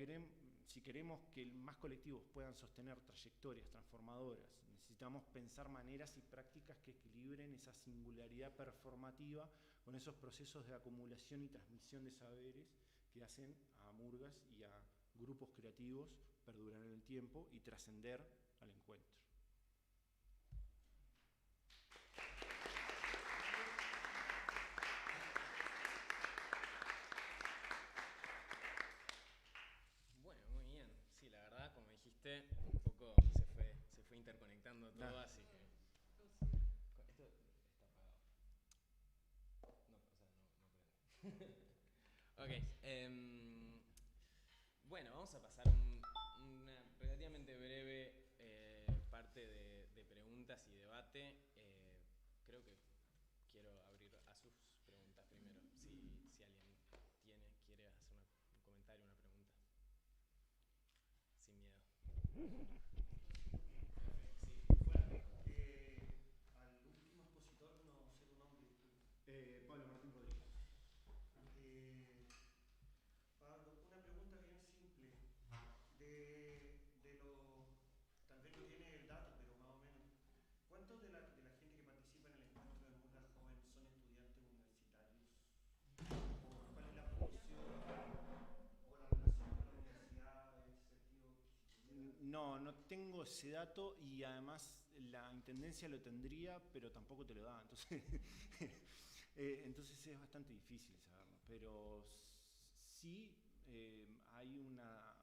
si queremos que más colectivos puedan sostener trayectorias transformadoras, necesitamos pensar maneras y prácticas que equilibren esa singularidad performativa con esos procesos de acumulación y transmisión de saberes que hacen a murgas y a grupos creativos perdurar en el tiempo y trascender al encuentro. Ok. Bueno, vamos a pasar una relativamente breve parte de preguntas y debate. Creo que quiero abrir a sus preguntas primero. Si alguien quiere hacer un comentario, una pregunta. Sin miedo. Al último expositor no sé tu nombre, disculpe. Pablo Martín Rodríguez. Pablo, una pregunta bien simple. Tal vez no tiene el dato, pero más o menos. ¿Cuántos de la gente que participa en el encuentro de Murga Joven son estudiantes universitarios? ¿O cuál es la proporción o la relación con la universidad en ese sentido? No, no tengo ese dato y además la intendencia lo tendría, pero tampoco te lo da. Entonces, entonces es bastante difícil saberlo. Pero sí hay una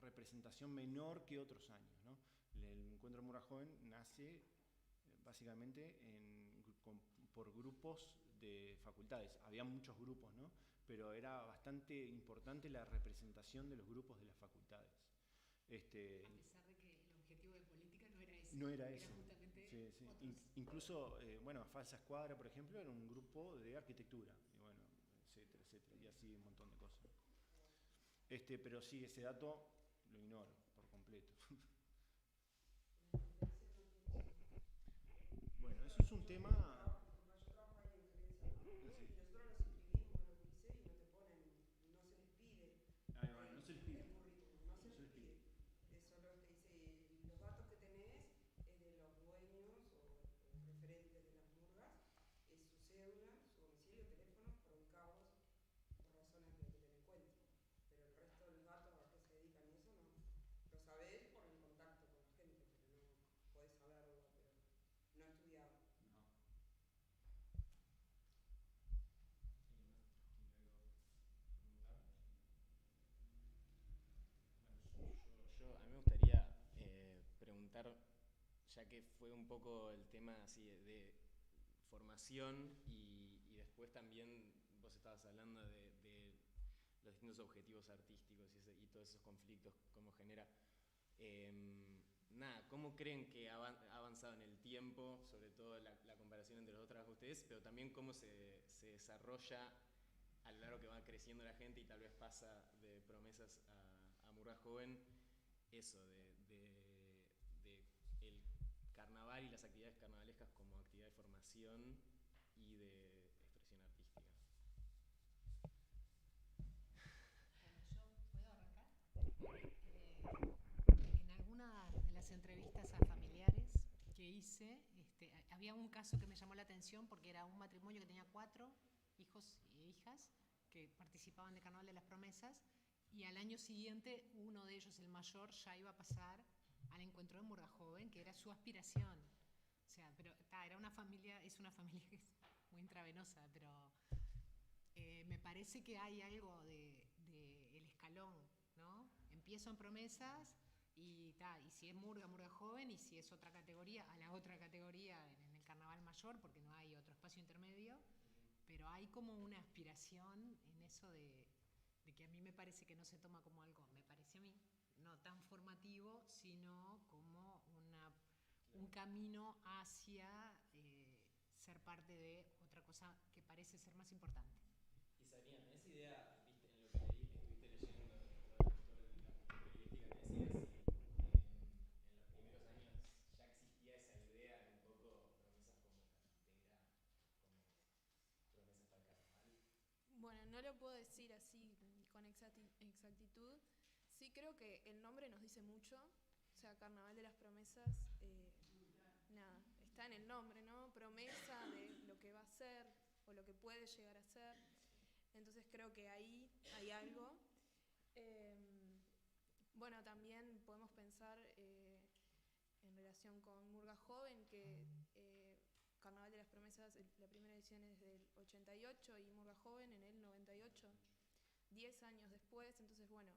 representación menor que otros años, ¿no? El encuentro Murga Joven nace básicamente por grupos de facultades. Había muchos grupos, ¿no? Pero era bastante importante la representación de los grupos de las facultades. A pesar de que el objetivo de política no era ese. No era ese. Era justamente sí. Incluso, bueno, Falsa Escuadra, por ejemplo, era un grupo de arquitectura. Y bueno, etcétera. Y así un montón de cosas. Pero sí, ese dato lo ignoro por completo. Bueno, eso es un tema. Yo trabajo ahí en gerencia de alumnos y nosotros nos inscribimos a los liceos y no te ponen, no se les pide Ahí va, no se les pide. el currículum, no se les pide. Solo te dice, los datos que tenés es de los dueños o referentes de las murgas, es su cédula, su domicilio, teléfono, para ubicarlos por razones de encuentro. Pero el resto de los datos a qué se dedican y eso no. Lo sabés por el contacto con la gente, pero no podés saberlo, pero no estudiado. A mí me gustaría preguntar, ya que fue un poco el tema así de formación y después también vos estabas hablando de los distintos objetivos artísticos y todos esos conflictos, cómo genera. ¿Cómo creen que ha avanzado en el tiempo, sobre todo la comparación entre los dos trabajos de ustedes, pero también cómo se desarrolla a lo largo que va creciendo la gente y tal vez pasa de Promesas a Murga Joven, eso de el carnaval y las actividades carnavalescas como actividad de formación y de expresión artística? ¿Yo puedo arrancar? En algunas de las entrevistas a familiares que hice, había un caso que me llamó la atención porque era un matrimonio que tenía 4 hijos e hijas que participaban de Carnaval de las Promesas y al año siguiente uno de ellos, el mayor, ya iba a pasar al encuentro de Murga Joven, que era su aspiración. O sea, pero era una familia, es una familia que es muy intravenosa, pero me parece que hay algo de el escalón, ¿no? Empiezo en Promesas y si es Murga Joven, y si es otra categoría, a la otra categoría en el Carnaval Mayor, porque no hay otro espacio intermedio, pero hay como una aspiración en eso de que a mí me parece que no se toma como algo, me parece a mí, no tan formativo, sino como un camino hacia ser parte de otra cosa que parece ser más importante. Y Sabrina, esa idea, viste, en lo que estuviste leyendo todo la periodística que decías, en los primeros años ya existía esa idea de un poco Promesas como cafetera, como Promesas para el carnaval. Bueno, no lo puedo decir así con exactitud. Sí creo que el nombre nos dice mucho. O sea, Carnaval de las Promesas, nada, está en el nombre, ¿no? Promesa de lo que va a ser o lo que puede llegar a ser. Entonces creo que ahí hay algo. Bueno, también podemos pensar en relación con Murga Joven, que Carnaval de las Promesas, la primera edición es del 88 y Murga Joven en el 98, 10 años después. Entonces, bueno,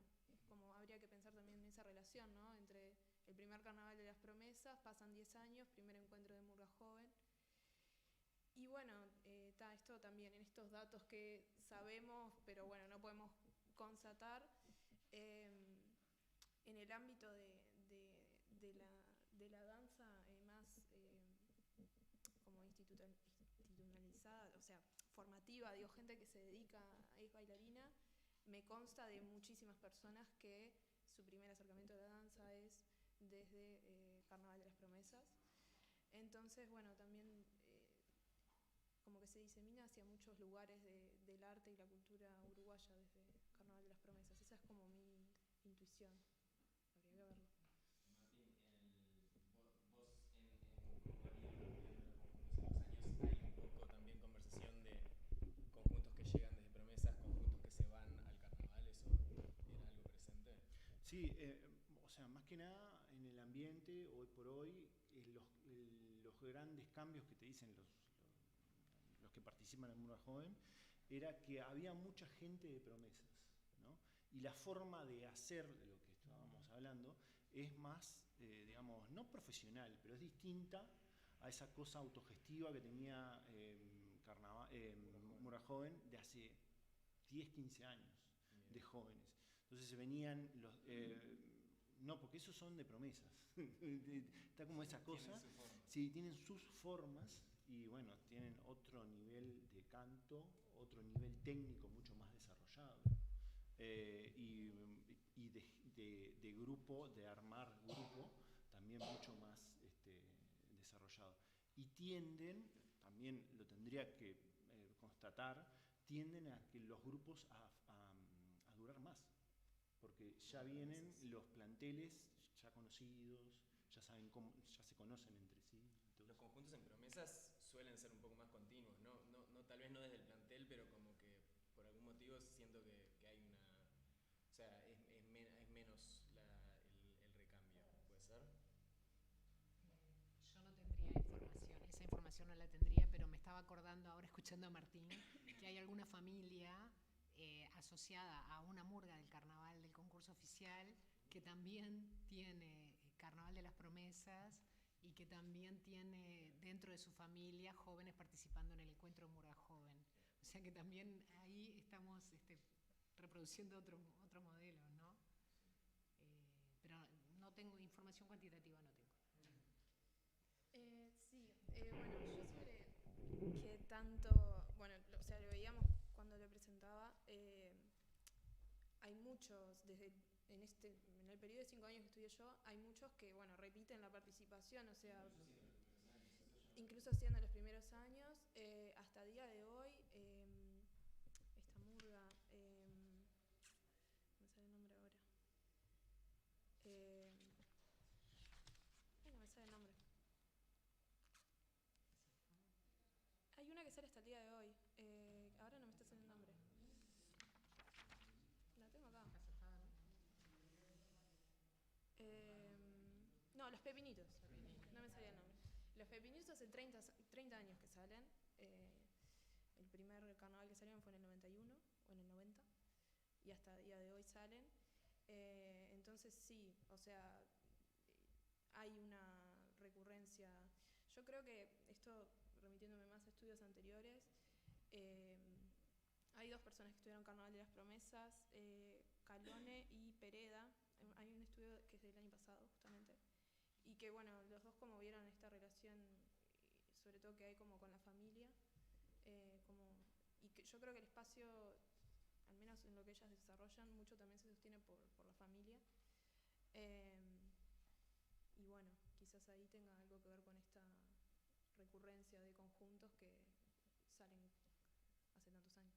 como habría que pensar también en esa relación, ¿no? Entre el primer Carnaval de las Promesas, pasan 10 años, primer encuentro de Murga Joven. Y bueno, esto también, en estos datos que sabemos, pero bueno, no podemos constatar, en el ámbito de la danza más como institucionalizada, o sea, formativa, digo, gente que se dedica, es bailarina, me consta de muchísimas personas que su primer acercamiento a la danza es desde Carnaval de las Promesas. Entonces, bueno, también como que se disemina hacia muchos lugares del arte y la cultura uruguaya desde Carnaval de las Promesas. Esa es como mi intuición. Habría que verlo. Sí, o sea, más que nada en el ambiente, hoy por hoy, los grandes cambios que te dicen los que participan en Murga Joven, era que había mucha gente de promesas, ¿no? Y la forma de hacer lo que estábamos hablando es más, digamos, no profesional, pero es distinta a esa cosa autogestiva que tenía Murga Joven de hace 10, 15 años, de jóvenes. Entonces se venían los... no, porque esos son de promesas. Está como esa cosa. Sí, tienen sus formas y bueno, tienen otro nivel de canto, otro nivel técnico mucho más desarrollado. Y de grupo, de armar grupo, también mucho más desarrollado. Y tienden, también lo tendría que constatar, tienden a que los grupos a durar más. Porque ya vienen los planteles ya conocidos, ya saben cómo, ya se conocen entre sí. Entonces, los conjuntos en promesas suelen ser un poco más continuos, tal vez no desde el plantel, pero como que por algún motivo siento que hay una... O sea, es menos el recambio, ¿puede ser? Yo no tendría información, esa información no la tendría, pero me estaba acordando ahora escuchando a Martín que hay alguna familia asociada a una murga del carnaval del concurso oficial que también tiene Carnaval de las Promesas y que también tiene dentro de su familia jóvenes participando en el encuentro Murga Joven. O sea que también ahí estamos reproduciendo otro modelo, ¿no? Pero no tengo información cuantitativa, no tengo. Sí, bueno, yo sobre que tanto, bueno, o sea, lo veíamos cuando lo presentaba, hay muchos, en el periodo de 5 años que estudié yo, hay muchos que, bueno, repiten la participación, o sea, incluso siendo los primeros años, hasta el día de hoy, esta murga, no me sale el nombre ahora, no me sale el nombre. Hay una que sale hasta el día de hoy, ahora no me está saliendo el nombre. La tengo acá. No, los Pepinitos. No me salía el nombre. Los Pepinitos hace 30 años que salen. El primer carnaval que salieron fue en el 91 o en el 90. Y hasta el día de hoy salen. Entonces sí, o sea, hay una recurrencia. Yo creo que esto, remitiéndome más a estudios anteriores, hay 2 personas que estudiaron Carnaval de las Promesas, Calone y Pereda. Hay un estudio que es del año pasado, justamente. Y que, bueno, los dos como vieron esta relación, sobre todo que hay como con la familia. Y que yo creo que el espacio, al menos en lo que ellas desarrollan, mucho también se sostiene por la familia. Y bueno, quizás ahí tenga algo que ver con esta recurrencia de conjuntos que salen hace tantos años.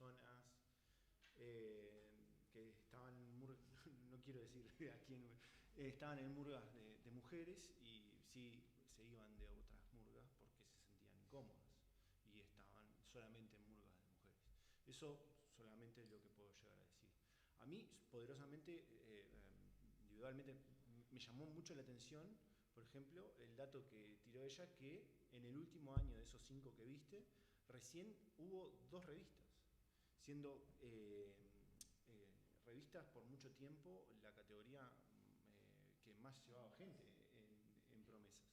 personas que estaban en no quiero decir a quién, estaban en murgas de mujeres y sí se iban de otras murgas porque se sentían incómodas y estaban solamente en murgas de mujeres. Eso solamente es lo que puedo llegar a decir. A mí, poderosamente, individualmente, me llamó mucho la atención, por ejemplo, el dato que tiró ella, que en el último año de esos 5 que viste, recién hubo 2 revistas, siendo revistas por mucho tiempo la categoría que más llevaba gente en promesas.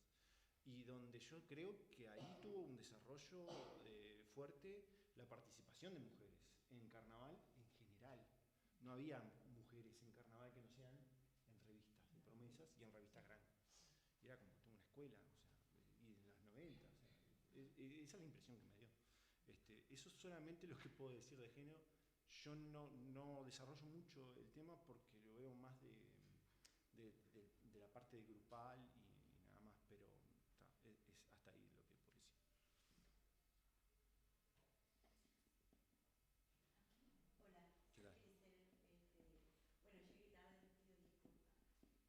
Y donde yo creo que ahí tuvo un desarrollo fuerte la participación de mujeres en carnaval en general. No había mujeres en carnaval que no sean en revistas de promesas y en revistas grandes. Y era como toda una escuela, o sea, y en los 90, o sea, esa es la impresión que me dio. Eso es solamente lo que puedo decir de género. Yo no desarrollo mucho el tema porque lo veo más de la parte grupal y nada más, pero es hasta ahí lo que puedo decir. Hola, ¿Qué tal? bueno, llegué tarde, les pido disculpas. Yo integro la comisión vecinal que integro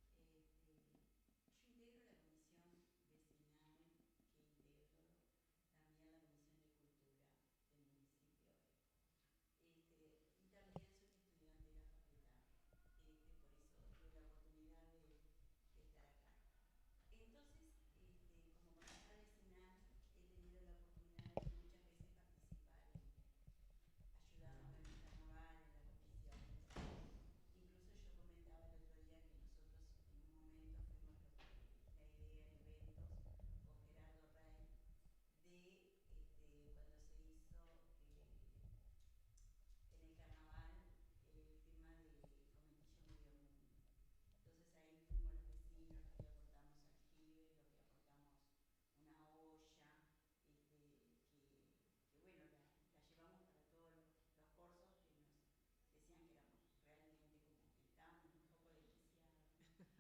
también la comisión de cultura del municipio. Y también soy estudiante de la facultad, por eso tuve la oportunidad de estar acá. Entonces, como concejal vecinal, he tenido la oportunidad de muchas veces participar ayudamos en el carnaval, en la comisión. Incluso yo comentaba el otro día que nosotros en un momento fuimos la idea en eventos con Gerardo Rey de cuando se hizo en el carnaval el tema de Fomentillo Medio Mundo. Entonces ahí fuimos los vecinos los que aportamos aljibes, los que aportamos una olla, que bueno, la llevamos para todos los cursos que nos decían que éramos realmente como que estábamos un poco desquiciados,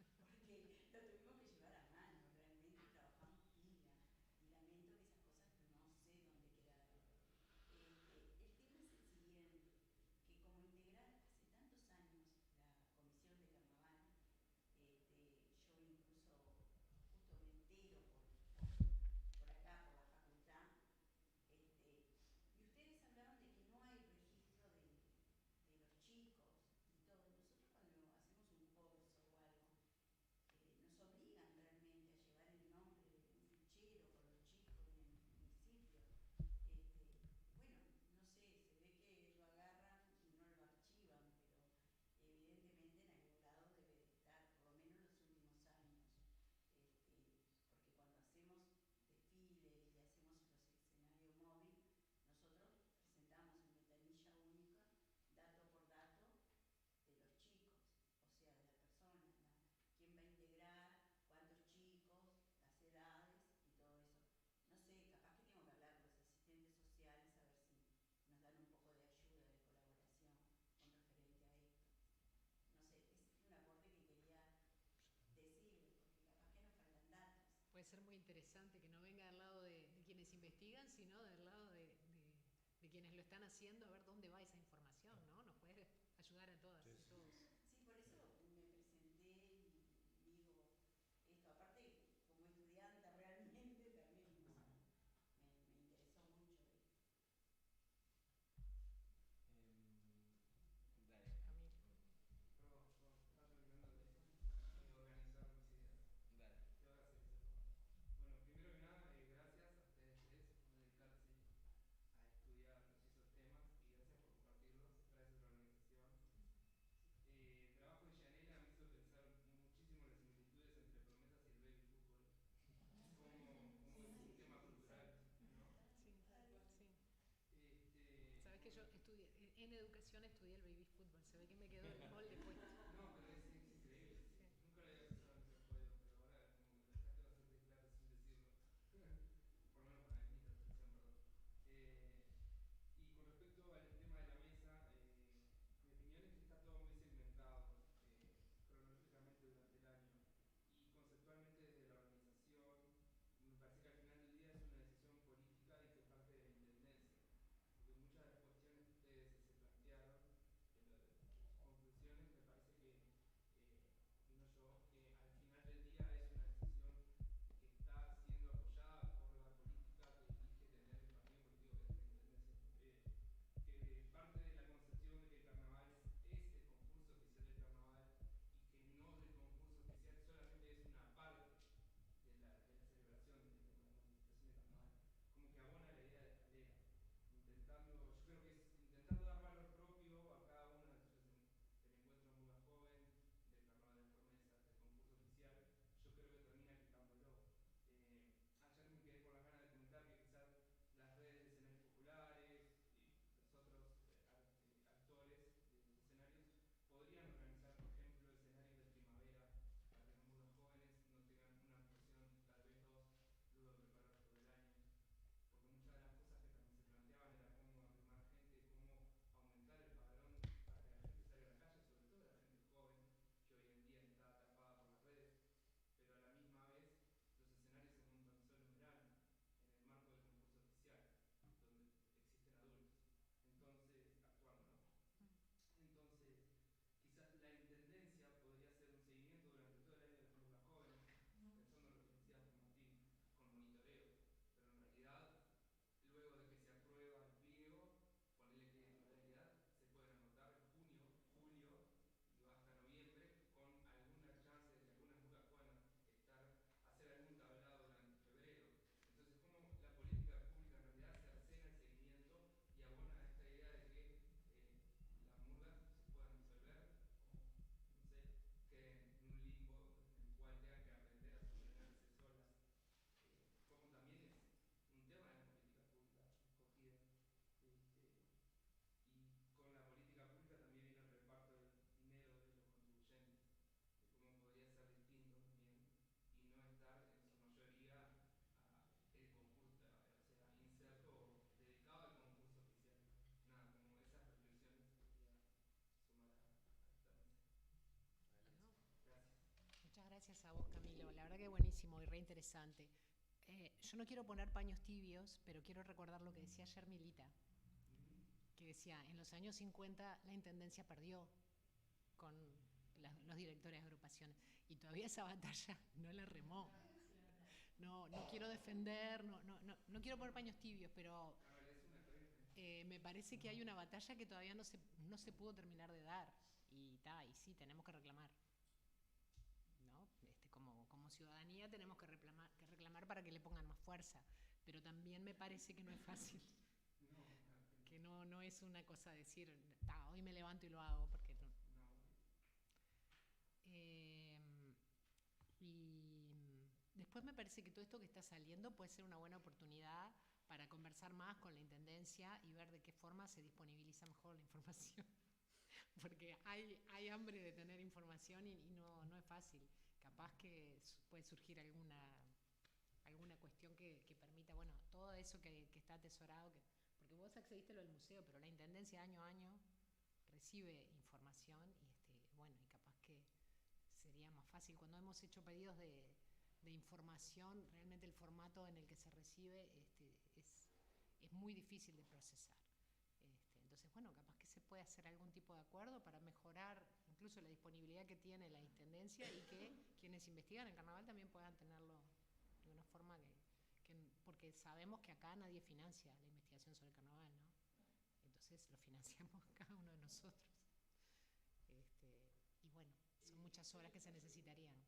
porque lo tuvimos que llevar a mano, realmente trabajamos pila y lamento que esas cosas no sé dónde quedaron. El tema es el siguiente, que como integrar hace tantos años la comisión de carnaval, yo incluso justo me entero por acá, por la facultad, y ustedes hablaron de que no hay registro de los chicos y todo. Nosotros cuando hacemos un curso o algo, nos obligan realmente a llevar el nombre de un fichero con los chicos en el municipio. Bueno, no sé, se ve que lo agarran y no lo archivan, pero evidentemente en algún lado debe de estar, por lo menos en los últimos años. Porque cuando hacemos desfiles y hacemos los escenarios móviles, nosotros presentamos en ventanilla única, dato por dato, de los chicos, o sea, de las personas, quién va a integrar, cuántos chicos, las edades y todo eso. No sé, capaz que tengo que hablar con los asistentes sociales a ver si nos dan un poco de ayuda, de colaboración con referente a esto. No sé, es un aporte que quería decirles, porque capaz que nos faltan datos. Puede ser muy interesante que no venga del lado de quienes investigan, sino del lado de quienes lo están haciendo, a ver dónde va esa información, ¿no? Nos puede ayudar a todas y todos. Sí, por eso me presenté y digo esto. Aparte, como estudiante realmente también me interesó mucho esto. Dale. Camilo. Estaba terminando de organizar mis ideas. Dale. Te voy a hacer eso. Bueno, primero que nada, gracias a ustedes tres por dedicarse a estudiar esos temas y gracias por compartirlos. Gracias a la organización. gracias a vos, Camilo. La verdad que buenísimo y re interesante. Yo no quiero poner paños tibios, pero quiero recordar lo que decía ayer Milita, que decía, en los años 50 la Intendencia perdió con los directores de agrupaciones y todavía esa batalla no la remó. No quiero defender, no quiero poner paños tibios, pero me parece que hay una batalla que todavía no se pudo terminar de dar y sí, tenemos que reclamar. ¿No? Como ciudadanía tenemos que reclamar para que le pongan más fuerza, pero también me parece que no es fácil, que no es una cosa decir, hoy me levanto y lo hago, porque no. Y después me parece que todo esto que está saliendo puede ser una buena oportunidad para conversar más con la Intendencia y ver de qué forma se disponibiliza mejor la información. Porque hay hambre de tener información y no es fácil. Capaz que puede surgir alguna cuestión que permita, bueno, todo eso que está atesorado, porque vos accediste a lo del museo, pero la Intendencia año a año recibe información y bueno, y capaz que sería más fácil. Cuando hemos hecho pedidos de información, realmente el formato en el que se recibe es muy difícil de procesar. Entonces, bueno, capaz que se puede hacer algún tipo de acuerdo para mejorar incluso la disponibilidad que tiene la Intendencia y que quienes investigan el carnaval también puedan tenerlo de una forma porque sabemos que acá nadie financia la investigación sobre el carnaval, ¿no? Entonces lo financiamos cada uno de nosotros. Y bueno, son muchas horas que se necesitarían.